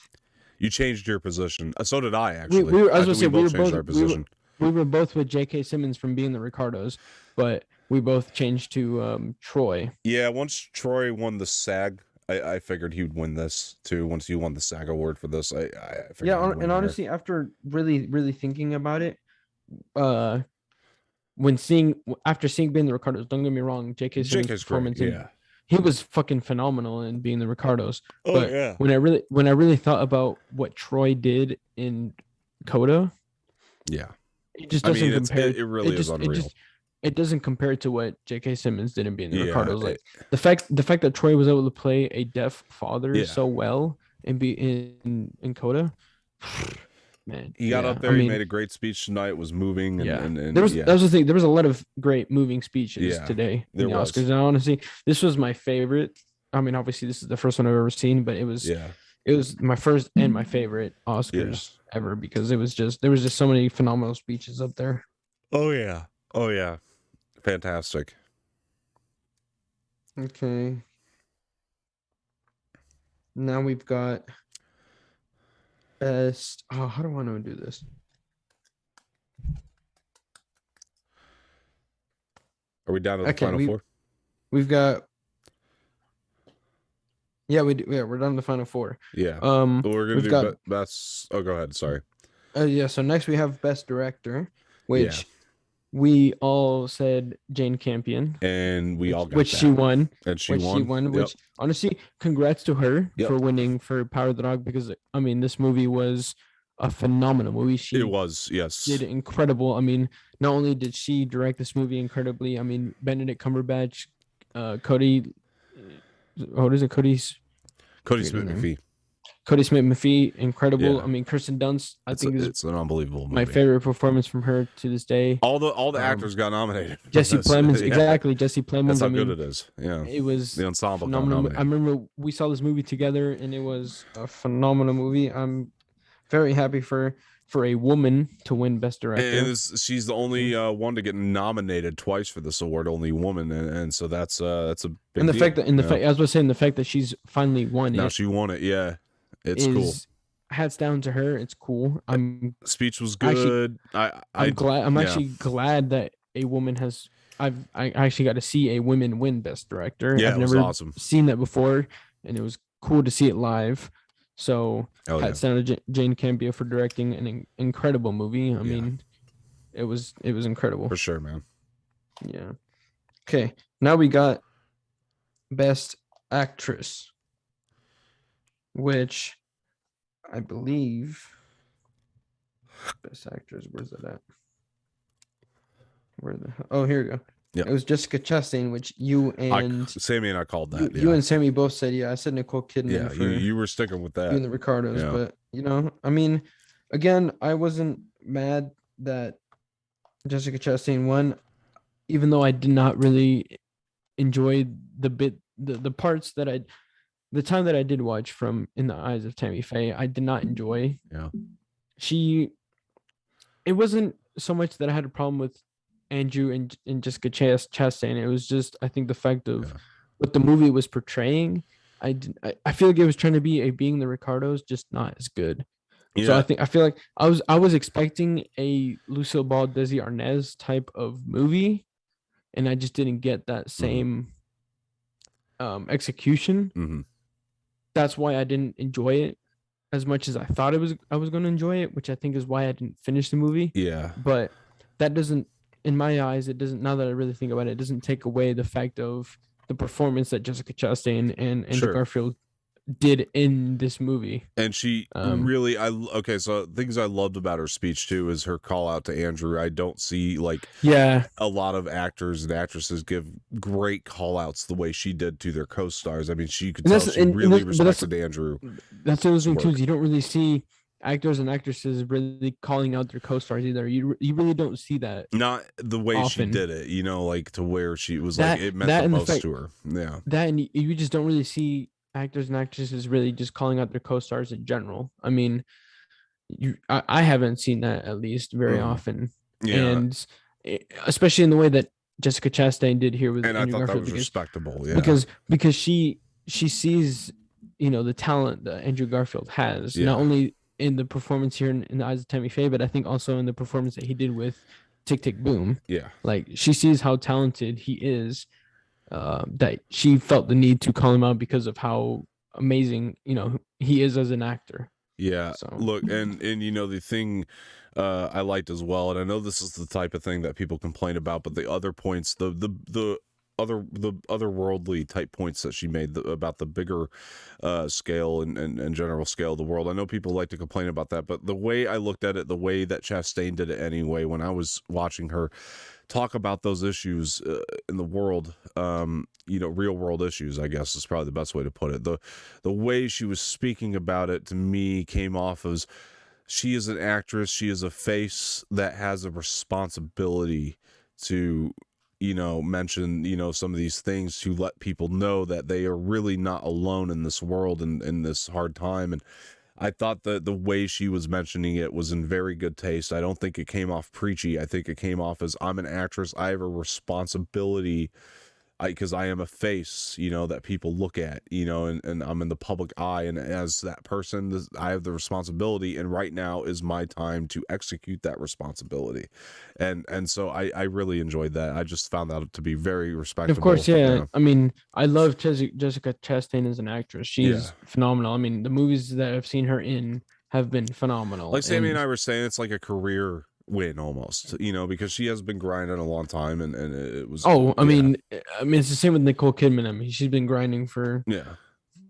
You changed your position. So did I, we actually. we were I I was gonna think say we both changed our position. we were both with J.K. Simmons from Being the Ricardos, but we both changed to Troy. Yeah, once Troy won the SAG, I figured he would win this too. Once he won the SAG award for this, I figured Yeah, he'd win and here. honestly, after really thinking about it, uh, after seeing Being the Ricardos, don't get me wrong, J.K. Simmons' JK's great. performance and Yeah. he was fucking phenomenal in Being the Ricardos. Oh But yeah. when I really thought about what Troy did in Coda, Yeah. it just I mean, doesn't compare. it really is It unreal. just it doesn't compare to what J.K. Simmons did in Being the Yeah. Ricardos. Like the fact that Troy was able to play a deaf father Yeah. so well and be in Coda, man. He got Yeah, up I there. He mean, made a great speech tonight. It was moving yeah. and There was yeah. that was the thing. There was a lot of great moving speeches Yeah, today in there the was. Oscars. And honestly, this was my favorite. I mean, obviously, this is the first one I've ever seen, but Yeah. it was my first and my favorite Yeah. Oscars ever because there was just so many phenomenal speeches up there. Oh yeah. Oh yeah. Fantastic. Okay. Now we've got best. Oh, how do I want to do this? Are we down to the Okay, final four? we've got. Yeah, we do. Yeah, we're done to the final four. Yeah. We're gonna We've do got. best. Oh, go ahead. Sorry. Yeah. So next we have best director, Yeah. which we all said Jane Campion, And we all got which that. she won. And she Which won. she won. Yep. Which honestly, congrats to her Yep. for winning for Power of the Dog because I mean this movie was a phenomenal movie. She It was, yes. did incredible. I mean, not only did she direct this movie incredibly, I mean Benedict Cumberbatch, Cody, what is it? Cody forget his Smith name. McPhee. Cody Smith McPhee, incredible. Yeah. I mean, Kirsten Dunst, I think is It's an unbelievable movie. my favorite performance from her to this day. All the actors got nominated. Jesse Plemons, Yeah. exactly. Jesse Plemons. That's how I mean, good it is. Yeah. it was The ensemble got phenomenal. nominated. I remember we saw this movie together, and it was a phenomenal movie. I'm very happy for a woman to win Best Director. And she's the only one to get nominated twice for this award, only woman, and so that's a big and the deal. fact that I was saying the fact that she's finally won Now it she won it. Yeah, it's is cool. hats down to her. It's cool. Speech was good. I'm glad. I'm actually glad that a woman has. I actually got to see a woman win Best Director. Yeah, I've it was never awesome. seen that before, and it was cool to see it live. So hats down to Jane Campion for directing an incredible movie. I mean, it was incredible. For sure, man. Yeah. Okay. Now we got Best Actress, which I believe Best Actress. Where's that at? Where the Oh, here we go. Yeah. It was Jessica Chastain, which you and Sammy and I called that. you and Sammy both said, yeah. I said Nicole Kidman Yeah, for you were sticking with that. you and the Ricardos, Yeah. but I mean, again, I wasn't mad that Jessica Chastain won, even though I did not really enjoy the parts that the time that I did watch from In the Eyes of Tammy Faye, I did not enjoy. Yeah. It wasn't so much that I had a problem with Andrew and Jessica Chastain. It was just, I think, the fact of what the movie was portraying. I feel like it was trying to be a Being the Ricardos, just not as good. Yeah. So I feel like I was expecting a Lucille Ball, Desi Arnaz type of movie, and I just didn't get that same execution. Mm-hmm. That's why I didn't enjoy it as much as I thought I was going to enjoy it, which I think is why I didn't finish the movie. Yeah. But that doesn't, in my eyes, it doesn't, now that I really think about it, it doesn't take away the fact of the performance that Jessica Chastain and Andrew Garfield did in this movie. And she really, so things I loved about her speech too is her call out to Andrew. I don't see a lot of actors and actresses give great call outs the way she did to their co-stars. I mean, she could tell she really respected Andrew. That's the other thing too, is you don't really see actors and actresses really calling out their co-stars either. You really don't see that. Not the way often. She did it, to where she was it meant the most to her. Yeah. That, and you just don't really see actors and actresses really just calling out their co-stars in general. I mean, I haven't seen that, at least, very often. Yeah. And especially in the way that Jessica Chastain did here with Andrew Garfield, that was respectable. Yeah. Because she sees, the talent that Andrew Garfield has, not only in the performance here in the Eyes of Tammy Faye, but I think also in the performance that he did with Tick Tick Boom. Yeah. Like, she sees how talented he is. That she felt the need to call him out because of how amazing, he is as an actor. Yeah. So. Look, and the thing I liked as well, and I know this is the type of thing that people complain about, but the other points, the otherworldly type points that she made about the bigger scale and general scale of the world. I know people like to complain about that, but the way I looked at it, the way that Chastain did it anyway, when I was watching her talk about those issues in the world, real world issues, I guess is probably the best way to put it. The way she was speaking about it to me came off as she is an actress. She is a face that has a responsibility to, mention, some of these things to let people know that they are really not alone in this world and in this hard time. And I thought that the way she was mentioning it was in very good taste. I don't think it came off preachy. I think it came off as, I'm an actress. I have a responsibility because I am a face, that people look at, and I'm in the public eye. And as that person, I have the responsibility. And right now is my time to execute that responsibility. And so I really enjoyed that. I just found that to be very respectable. Of course, yeah. I mean, I love Jessica Chastain as an actress. She's phenomenal. I mean, the movies that I've seen her in have been phenomenal. Like Sammy and I were saying, it's like a career win almost, because she has been grinding a long time, and it was. I mean, it's the same with Nicole Kidman. I mean, she's been grinding for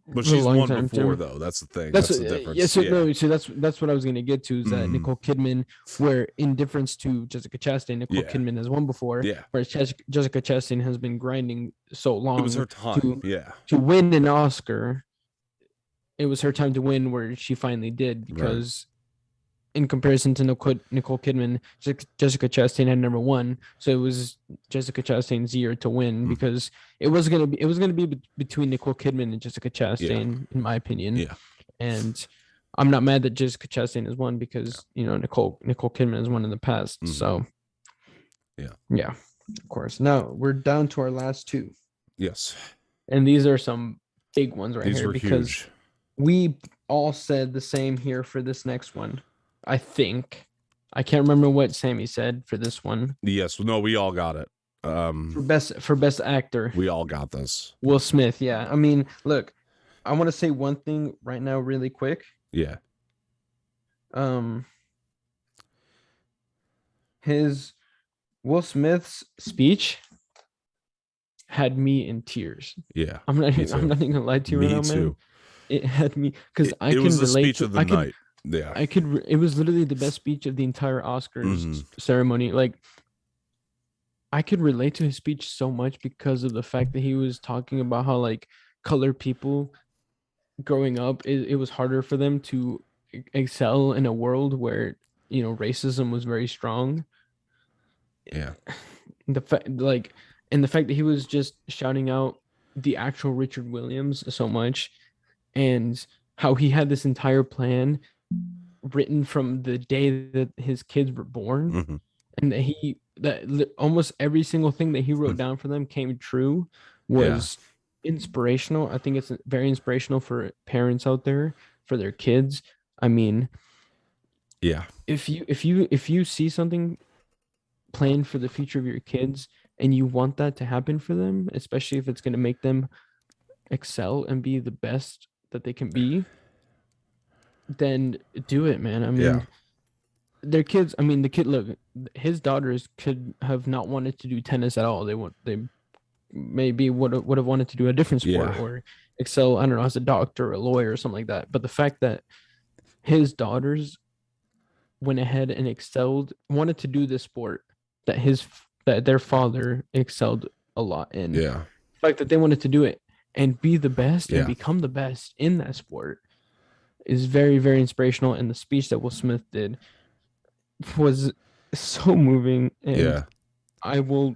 but she's won before, though. That's the thing. That's the difference. Yeah, so that's what I was going to get to, is that Nicole Kidman, where in difference to Jessica Chastain, Nicole Kidman has won before, whereas Jessica Chastain has been grinding so long. It was her time, to win an Oscar. It was her time to win, where she finally did, because in comparison to Nicole Kidman, Jessica Chastain had never won, so it was Jessica Chastain's year to win, because it was gonna be between Nicole Kidman and Jessica Chastain, in my opinion. Yeah, and I'm not mad that Jessica Chastain has won, because Nicole Kidman has won in the past. So yeah, of course. Now we're down to our last two. Yes, and these are some big ones right here, because huge. We all said the same here for this next one. I think I can't remember what Sammy said for this one. Yes, no, we all got it. For best actor, we all got this. Will Smith. Yeah, I mean, look, I want to say one thing right now, really quick. Yeah. his Will Smith's speech had me in tears. Yeah, I'm not even gonna lie to you right now, man. It had me because I it can was the relate speech to of the night. Yeah, it was literally the best speech of the entire Oscars ceremony. Like I could relate to his speech so much because of the fact that he was talking about how like colored people growing up, it was harder for them to excel in a world where racism was very strong. yeah, The fact like and the fact that he was just shouting out the actual Richard Williams so much, and how he had this entire plan written from the day that his kids were born, and that almost every single thing that he wrote down for them came true, yeah, was inspirational. I think it's very inspirational for parents out there, for their kids. I mean, yeah, if you see something planned for the future of your kids and you want that to happen for them, especially if it's going to make them excel and be the best that they can be, then do it, man. I yeah, mean, their kids, I mean, the kid, look, his daughters could have not wanted to do tennis at all. They maybe would have wanted to do a different sport yeah, or excel, I don't know, as a doctor or a lawyer or something like that. But the fact that his daughters went ahead and excelled, wanted to do this sport that their father excelled a lot in. yeah, The fact that they wanted to do it and be the best and yeah, become the best in that sport is very, very inspirational. And the speech that Will Smith did was so moving, and yeah. I will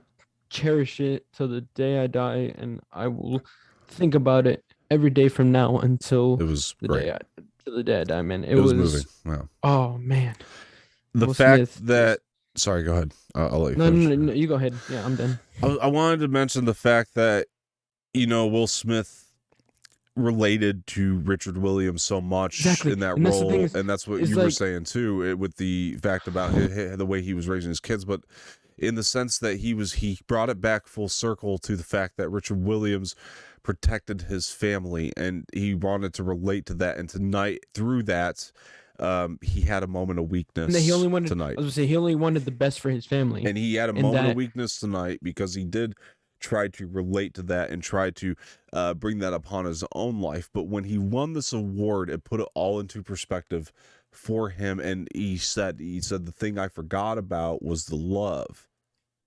cherish it till the day I die, and I will think about it every day from now It was the great. day I till the day I die, man. It It was moving. was, Wow. oh man, The Will fact Smith that, just sorry, go ahead. I'll let you no, finish. no, no, no, you go ahead. Yeah, I'm done. I wanted to mention the fact that, Will Smith related to Richard Williams so much Exactly, in that and that's the thing role, and that's what is you were like, saying too, with the fact about the way he was raising his kids, but in the sense that he brought it back full circle to the fact that Richard Williams protected his family, and he wanted to relate to that, and tonight through that, he had a moment of and that he weakness only wanted. tonight. I was gonna say he only wanted the best for his family, And he had a and moment of that weakness tonight because he did try to relate to that and try to bring that upon his own life. But when he won this award, it put it all into perspective for him. And he said the thing I forgot about was the love.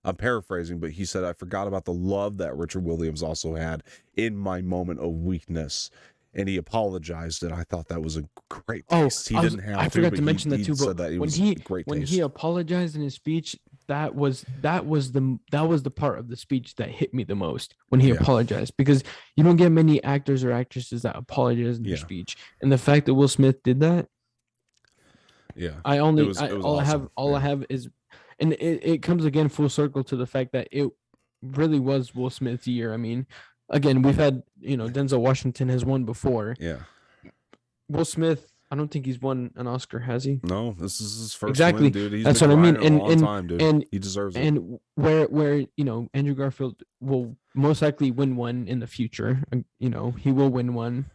I'm paraphrasing, but he said, I forgot about the love that Richard Williams also had in my moment of weakness. And he apologized, and I thought that was a great Oh, taste. He didn't have I to, forgot but to he, mention that he too. But said that it when was he great when taste. he apologized in his speech, that was the part of the speech that hit me the most, when he Yeah. apologized, because you don't get many actors or actresses that apologize in their Yeah. speech, and the fact that Will Smith did that, Yeah. It was awesome. all I have is, and it comes again full circle to the fact that it really was Will Smith's year. I mean, again, we've had, Denzel Washington has won before. Yeah. Will Smith, I don't think he's won an Oscar, has he? No, this is his first win, Exactly. dude. He's That's been what I mean. grinding a long time, dude. And He deserves it. and where Andrew Garfield will most likely win one in the future. He will win one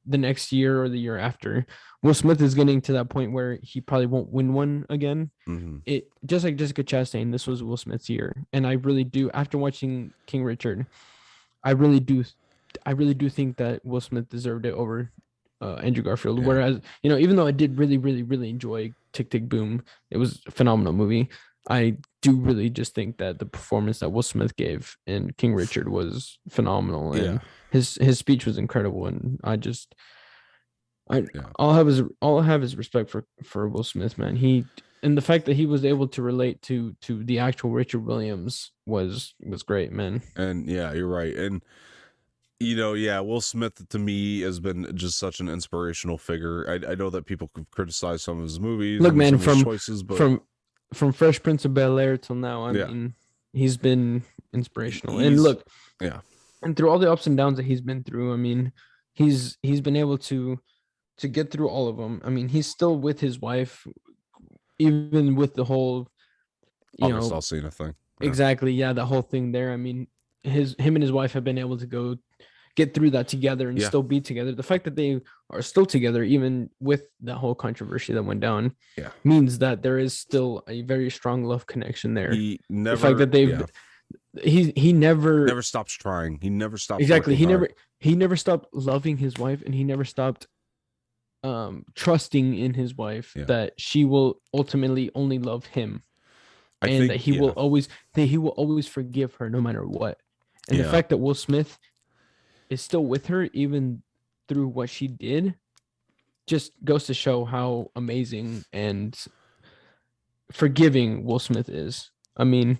the next year or the year after. Will Smith is getting to that point where he probably won't win one again. Mm-hmm. It just like Jessica Chastain, this was Will Smith's year, and I really do. After watching King Richard, I really do think that Will Smith deserved it over Andrew Garfield. Yeah. Whereas, even though I did really, really, really enjoy Tick Tick Boom, it was a phenomenal movie. I do really just think that the performance that Will Smith gave in King Richard was phenomenal, and Yeah. his speech was incredible. And Yeah. all I have is respect for Will Smith, man. And the fact that he was able to relate to the actual Richard Williams was great, man. And yeah, you're right. And Will Smith to me has been just such an inspirational figure. I know that people could criticize some of his movies Look, and man, some of his choices, but from Fresh Prince of Bel-Air till now, I Yeah. mean, he's been inspirational. And he's- look, yeah, and through all the ups and downs that he's been through, I mean, he's been able to get through all of them. I mean, he's still with his wife, even with the whole, August Alsina thing. Yeah. exactly, yeah, the whole thing there. I mean, him and his wife have been able to go get through that together and still be together. The fact that they are still together, even with that whole controversy that went down, means that there is still a very strong love connection there. He never, the fact that they've he never stops trying. He never stops. Exactly. He never stopped loving his wife, and he never stopped trusting in his wife that she will ultimately only love him. That he will always forgive her no matter what. And the fact that Will Smith is still with her even through what she did just goes to show how amazing and forgiving Will Smith is. I mean,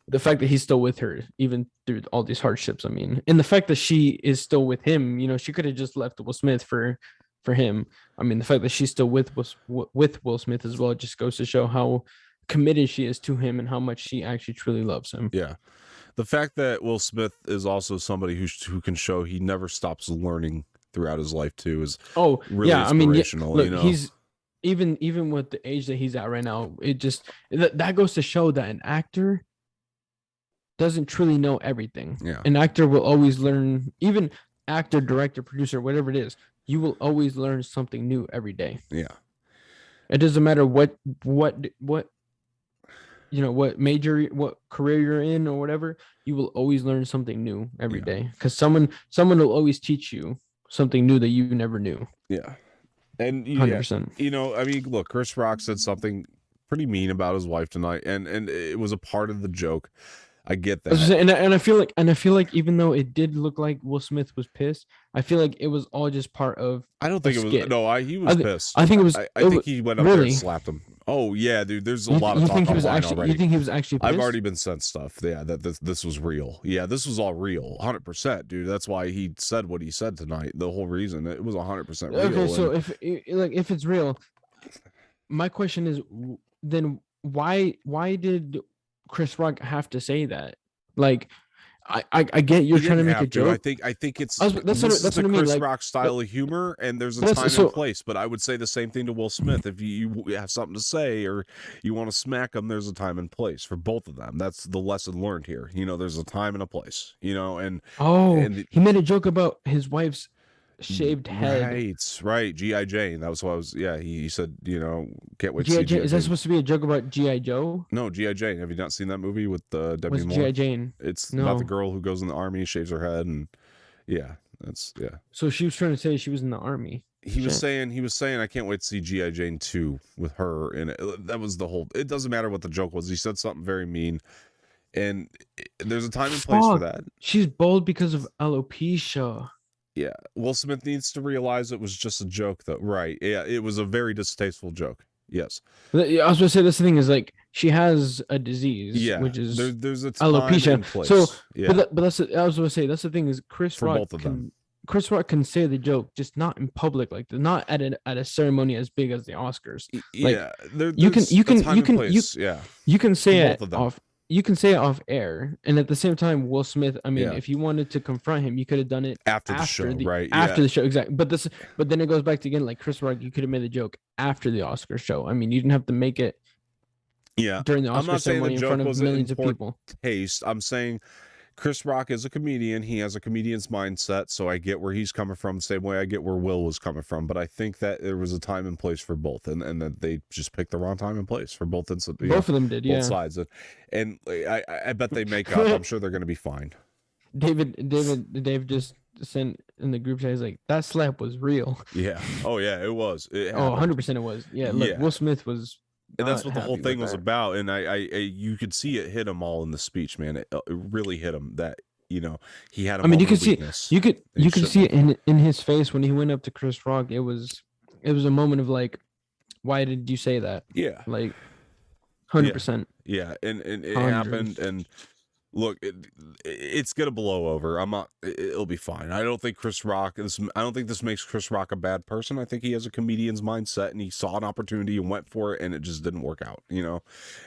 the fact that he's still with her even through all these hardships, I mean, and the fact that she is still with him, you know, she could have just left Will Smith for him. I mean, the fact that she's still with Will Smith as well just goes to show how committed she is to him and how much she actually truly loves him. Yeah. The fact that Will Smith is also somebody who can show he never stops learning throughout his life too is really inspirational. Look, he's even with the age that he's at right now, it just that goes to show that an actor doesn't truly know everything. Yeah. An actor will always learn, even actor, director, producer, whatever it is, you will always learn something new every day. Yeah. It doesn't matter what you know, what career you're in or whatever, you will always learn something new every day, because someone will always teach you something new that you never knew. Yeah. And 100%. You know, I mean, look, Chris Rock said something pretty mean about his wife tonight, and it was a part of the joke. I get that. And I feel like even though it did look like Will Smith was pissed, I feel like it was all just part of. I don't think it was. No, he was pissed. I think it was. I think he went up there and slapped him. Oh yeah, dude. There's a lot of talk online already. You think he was actually pissed? I've already been sent stuff. Yeah, that this was real. Yeah, this was all real, 100%, dude. That's why he said what he said tonight. The whole reason it was 100% real. Okay, so if it's real, my question is, then why did Chris Rock have to say that? Like, I get you're trying to make a joke. I think it's that's what I mean. Chris like, Rock style of humor, and there's a time and place. But I would say the same thing to Will Smith. If you have something to say or you want to smack him, there's a time and place for both of them. That's the lesson learned here. You know, there's a time and a place. You know, and he made a joke about his wife's shaved head. Right. G.I. Jane. That was what I was. Yeah, he said, you know, can't wait. G.I. Jane. Is that supposed to be a joke about G.I. Joe? No, G.I. Jane. Have you not seen that movie with Demi What's Moore? G.I. Jane? It's about the girl who goes in the army, shaves her head, and So she was trying to say she was in the army. He was saying, I can't wait to see G.I. Jane 2 with her in it. That was the whole. It doesn't matter what the joke was. He said something very mean. And there's a time and place for that. She's bold because of alopecia. Yeah, Will Smith needs to realize it was just a joke, though. Right? Yeah, it was a very distasteful joke. Yes. I was going to say, this thing is like she has a disease, which is there's a time alopecia. And place. So, but that's I was going to say, that's the thing is Chris Rock can say the joke, just not in public, like not at a ceremony as big as the Oscars. Like, you can say it off. You can say it off air, and at the same time, Will Smith. I mean, if you wanted to confront him, you could have done it after the show, right? After the show, exactly. But then it goes back to again, like Chris Rock. You could have made the joke after the Oscar show. I mean, you didn't have to make it. During the Oscar ceremony in front of millions of people. I'm saying Chris Rock is a comedian. He has a comedian's mindset, so I get where he's coming from the same way I get where Will was coming from. But I think that there was a time and place for both, and that they just picked the wrong time and place for both. Both of them did, both sides. And I bet they make up. I'm sure they're going to be fine. Dave just sent in the group chat. He's like, that slap was real. Yeah. Oh yeah, it was. 100% it was. Yeah. Look, Will Smith was. And that's what the whole thing was about. And I you could see it hit him all in the speech, man. It really hit him that, you know, he had. I mean, you could see it in his face when he went up to Chris Rock. It was a moment of like, why did you say that? Yeah, like 100%. Yeah, and it happened. And look, it's gonna blow over. It'll be fine. I don't think this makes Chris Rock a bad person. I think he has a comedian's mindset, and he saw an opportunity and went for it, and it just didn't work out. You know,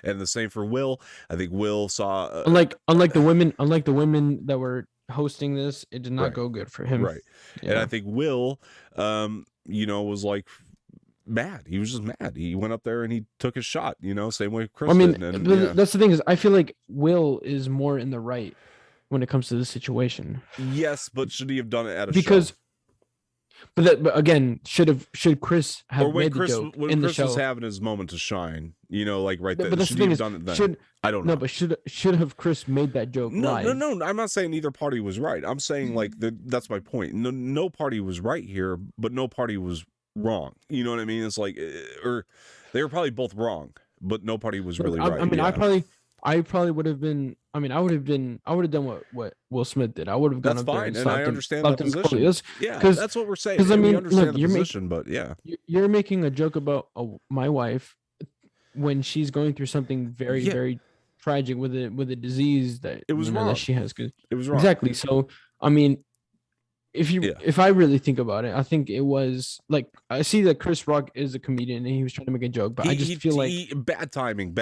and the same for Will. I think Will saw unlike the women that were hosting this, it did not go good for him. Right, yeah. And I think Will, was like mad. He was just mad. He went up there and he took his shot, same way Chris did. That's the thing is, I feel like Will is more in the right when it comes to this situation. Yes, but should he have done it at a Because show? but again, should Chris have made the joke in the show? Was having his moment to shine, like right there. But that's Should the thing he have is, done it then? I don't know. No, but should have Chris made that joke live? No. I'm not saying either party was right. I'm saying like that's my point. No party was right here, but no party was wrong. You know what I mean? It's like, or they were probably both wrong, but no party was really right. I mean, I probably would have been. I mean, I would have done what Will Smith did. I would have gone up there and and I understand that position. That's what we're saying. Because I mean, we understand the position, but yeah, you're making a joke about my wife when she's going through something very very tragic with a disease that it was wrong. That she has. It was wrong. Exactly. So I mean, if I really think about it, I think it was like, I see that Chris Rock is a comedian and he was trying to make a joke, but I just feel like bad timing,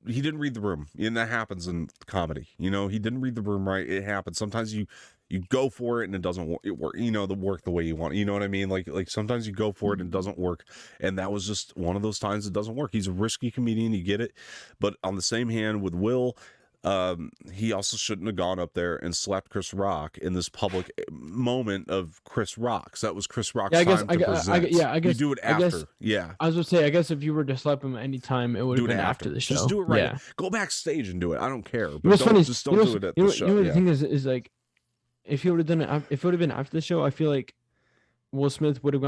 he didn't read the room, and that happens in comedy. He didn't read the room right. It happens. Sometimes you go for it and it doesn't work. The way you want. You know what I mean? Like sometimes you go for it and it doesn't work, and that was just one of those times it doesn't work. He's a risky comedian, you get it, but on the same hand with Will. He also shouldn't have gone up there and slapped Chris Rock in this public moment of Chris Rock. So that was Chris Rock's time to present. I guess you do it after. I was gonna say, I guess if you were to slap him at any time, it would have been after the show. Just do it right. Yeah. Go backstage and do it. I don't care. But don't do it at the show. The thing is like, if he would have done it, if it would have been after the show, I feel like Will Smith would have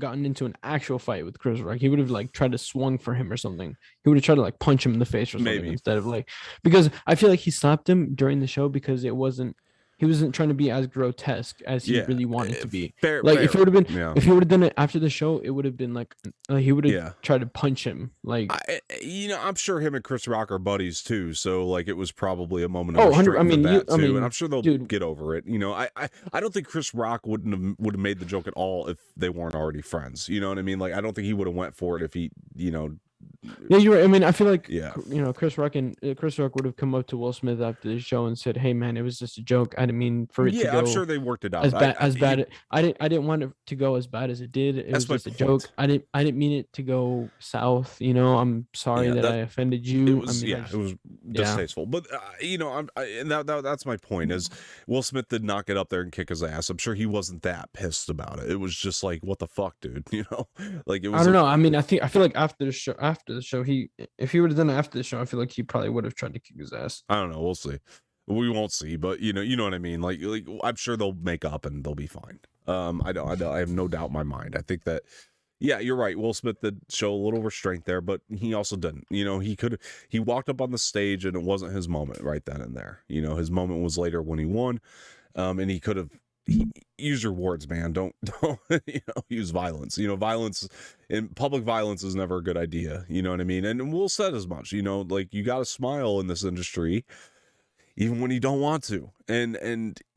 gotten into an actual fight with Chris Rock. He would have like tried to swung for him or something. He would have tried to like punch him in the face or something. Maybe. Instead of like, because I feel like he slapped him during the show because he wasn't trying to be as grotesque as he really wanted to be. If it would have been, if he would have done it after the show, it would have been like he would have tried to punch him. Like, I'm sure him and Chris Rock are buddies too. So like, it was probably a moment of restraint and I'm sure they'll get over it. I don't think Chris Rock would have made the joke at all if they weren't already friends. You know what I mean? Like, I don't think he would have went for it if he, Yeah, you're right. I mean, I feel like Chris Rock would have come up to Will Smith after the show and said, "Hey, man, it was just a joke. I didn't mean for it to go." I'm sure they worked it out. I didn't want it to go as bad as it did. It was just a joke. I didn't mean it to go south. I'm sorry that I offended you. It was distasteful. But that's my point. Is Will Smith did not get up there and kick his ass. I'm sure he wasn't that pissed about it. It was just like, what the fuck, dude? Like, it was. I don't know. I mean, I feel like after the show, if he would have done it after the show, I feel like he probably would have tried to kick his ass. I don't know. We'll see. We won't see, but you know what I mean. Like I'm sure they'll make up and they'll be fine. I have no doubt in my mind. I think that, yeah, you're right. Will Smith did show a little restraint there, but he also didn't. He walked up on the stage and it wasn't his moment right then and there. His moment was later when he won, and he could have. Use your words, man. Don't use violence. Violence and public violence is never a good idea. You know what I mean? And Will said as much. Like, you got to smile in this industry, even when you don't want to, and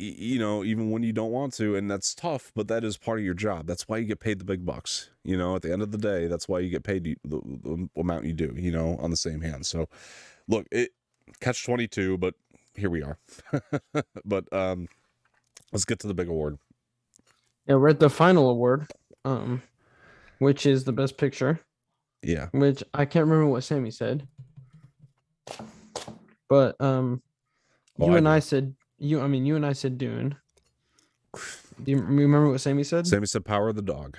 even when you don't want to, and that's tough. But that is part of your job. That's why you get paid the big bucks. At the end of the day, that's why you get paid the amount you do. On the same hand. So, look, it catch-22, but here we are. But let's get to the big award. Yeah, we're at the final award, which is the best picture. Yeah. Which I can't remember what Sammy said. But you and I said Dune. Do you remember what Sammy said? Sammy said Power of the Dog.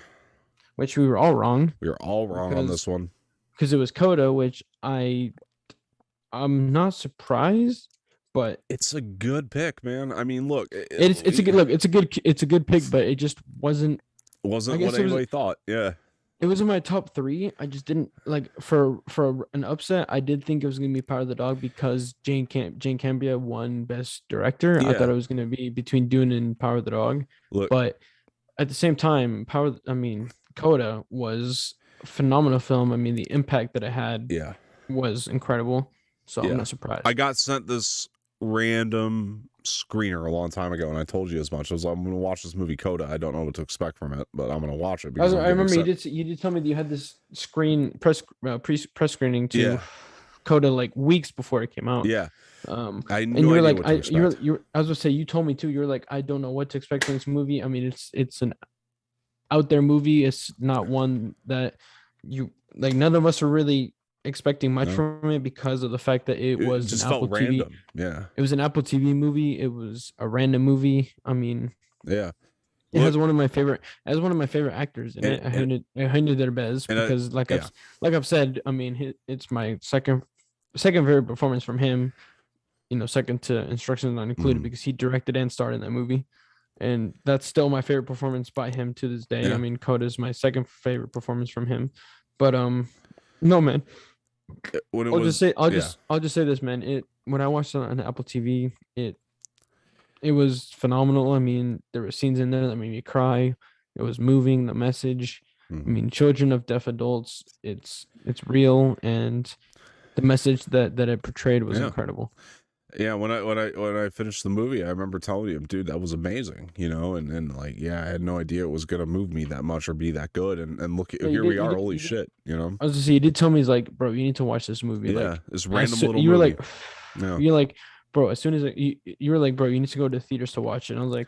Which we were all wrong. We were all wrong on this one. Because it was Coda, which I'm not surprised. But it's a good pick, man. I mean, look, it's a good pick, but it just wasn't what anybody thought. Yeah, it was in my top 3. I just didn't like for an upset. I did think it was gonna be Power of the Dog because Jane Campion won Best Director. Yeah. I thought it was gonna be between Dune and Power of the Dog. Look, but at the same time, Coda was a phenomenal film. I mean, the impact that it had was incredible. So I'm not surprised. I got sent this random screener a long time ago, and I told you as much. I'm going to watch this movie Coda. I don't know what to expect from it, but I'm going to watch it. Because I remember you did tell me that you had this press screening to Coda like weeks before it came out. Yeah. I know. And you were like, I was gonna say, you told me too. You're like, I don't know what to expect from this movie. I mean, it's an out there movie. It's not one that you like. None of us are really expecting much from it because of the fact that it was just an Apple felt TV. random. Yeah. It was an Apple TV movie. It was a random movie. I mean, Yeah. it has one of my favorite actors in it. I hated their best because like I've said, I mean, it's my second favorite performance from him. You know, second to Instructions Not Included, because he directed and starred in that movie. And that's still my favorite performance by him to this day. Yeah. I mean, Coda is my second favorite performance from him. But no, man. I'll just say this, man. When I watched it on Apple TV, it was phenomenal. I mean, there were scenes in there that made me cry. It was moving. The message. I mean, children of deaf adults. It's real, and the message that it portrayed was incredible. Yeah, when I finished the movie, I remember telling him, dude, that was amazing, you know, and like, yeah, I had no idea it was gonna move me that much or be that good, and look, here we are, holy shit, you know. I was just say, you did tell me, he's like, bro, you need to watch this movie. Yeah, like this random little you were movie. like, you're like, bro, as soon as you were like, bro, you need to go to the theaters to watch it. And I was like,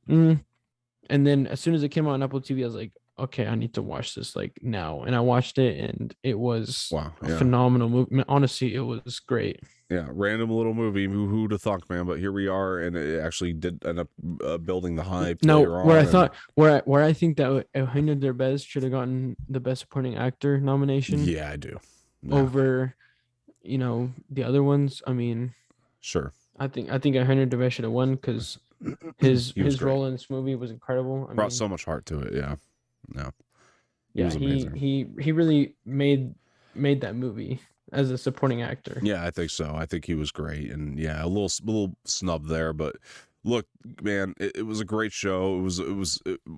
and then as soon as it came out on Apple TV, I was like, okay, I need to watch this like now. And I watched it, and it was a phenomenal movie. Honestly, it was great. Yeah, random little movie. Who'd have thought, man? But here we are, and it actually did end up building the hype. No, where I think that Eugenio Derbez should have gotten the Best Supporting Actor nomination. Yeah, I do. Yeah. Over, you know, the other ones. I mean, sure. I think Eugenio Derbez should have won because his role in this movie was incredible. Brought so much heart to it. Yeah. No. He really made that movie as a supporting actor. Yeah, I think so. I think he was great, and yeah, a little snub there, but look, man, it was a great show.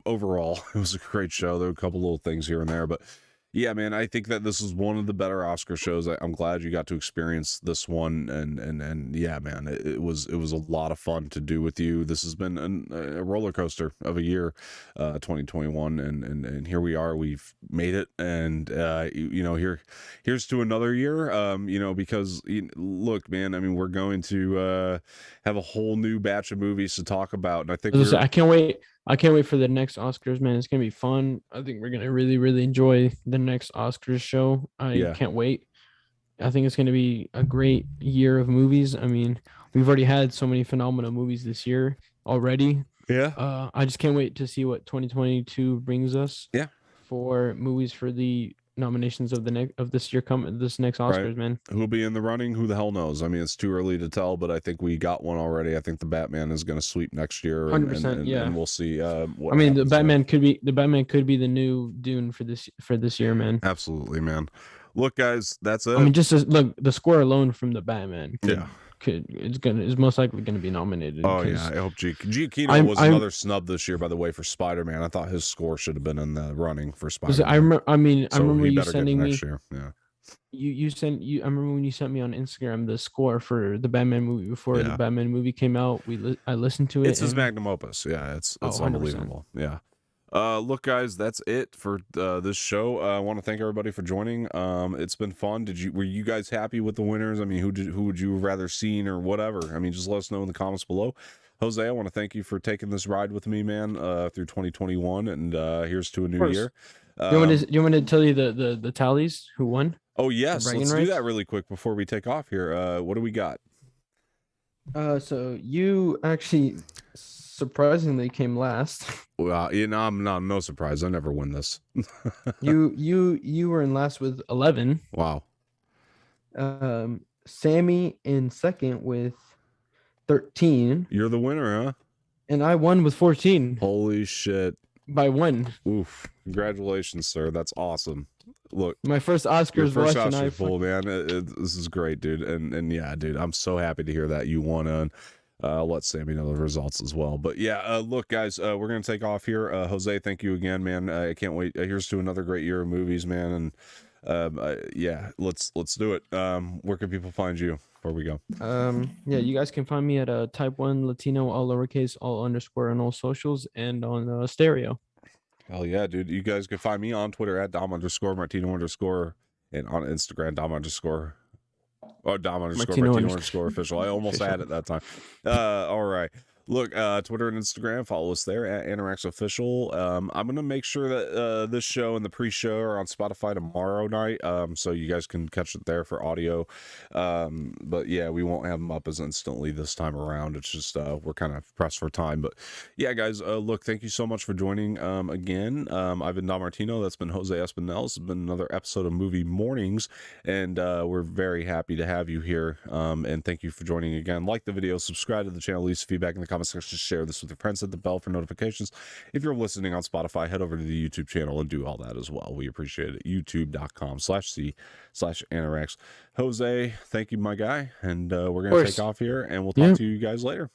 Overall, it was a great show. There were a couple little things here and there, but yeah, man, I think that this is one of the better Oscar shows. I'm glad you got to experience this one, and yeah, man, it was a lot of fun to do with you. This has been a roller coaster of a year, 2021, and here we are. We've made it, and you know, here's to another year. You know, because look, man, I mean, we're going to have a whole new batch of movies to talk about, and I think I can't wait. I can't wait for the next Oscars, man. It's gonna be fun. I think we're gonna really, really enjoy the next Oscars show. I can't wait. I think it's gonna be a great year of movies. I mean, we've already had so many phenomenal movies this year already. Yeah. I just can't wait to see what 2022 brings us. Yeah. For movies for the nominations of this next Oscars, right. Man. Who'll be in the running? Who the hell knows? I mean, it's too early to tell, but I think we got one already. I think the Batman is going to sweep next year, 100%. Yeah, and we'll see. What I mean, the Batman could be the new Dune for this year, man. Absolutely, man. Look, guys, that's it. I mean, look, the score alone from the Batman. Is most likely going to be nominated. Oh yeah, I hope Giacchino was another snub this year. By the way, for Spider-Man, I thought his score should have been in the running for Spider-Man. I remember you sending me. Yeah. I remember when you sent me on Instagram the score for the Batman movie before the Batman movie came out. I listened to it. It's his magnum opus. Yeah, it's unbelievable. Yeah. Look, guys, that's it for this show. I want to thank everybody for joining. It's been fun. Were you guys happy with the winners? I mean, who would you rather seen or whatever? I mean, just let us know in the comments below. Jose, I want to thank you for taking this ride with me, man, through 2021, and here's to a new year. You want me to tell you the tallies? Who won? Oh yes, let's do that really quick before we take off here. What do we got? So you actually surprisingly came last. Well, I'm no surprise. I never win this. you were in last with 11. Wow. Sammy in second with 13. You're the winner, huh? And I won with 14. Holy shit. By 1. Oof. Congratulations, sir. That's awesome. Look, my first Oscars pull, man. This is great, dude. And yeah, dude, I'm so happy to hear that you won. And I'll let Sammy know the results as well. But yeah, look, guys, we're gonna take off here. Jose, thank you again, man. I can't wait. Here's to another great year of movies, man. And yeah, let's do it. Where can people find you before we go? Yeah, you guys can find me at Type 1 Latino, all lowercase, all underscore, on all socials, and on Stereo. Hell yeah, dude. You guys can find me on Twitter at Dom_Martino_, and on Instagram Dom_Martino_official. I almost had it that time. All right. Look, Twitter and Instagram, follow us there at Anorax Official. I'm going to make sure that this show and the pre-show are on Spotify tomorrow night, so you guys can catch it there for audio. But yeah, we won't have them up as instantly this time around. It's just we're kind of pressed for time. But yeah, guys, look, thank you so much for joining again. I've been Don Martino. That's been Jose Espinel. This has been another episode of Movie Mornings, and we're very happy to have you here. And thank you for joining again. Like the video, subscribe to the channel, leave feedback in the comment section, share this with your friends, hit the bell for notifications. If you're listening on Spotify, head over to the YouTube channel and do all that as well. We appreciate it. youtube.com/c/Anorax. Jose, thank you, my guy. And we're going to take off here, and we'll talk to you guys later.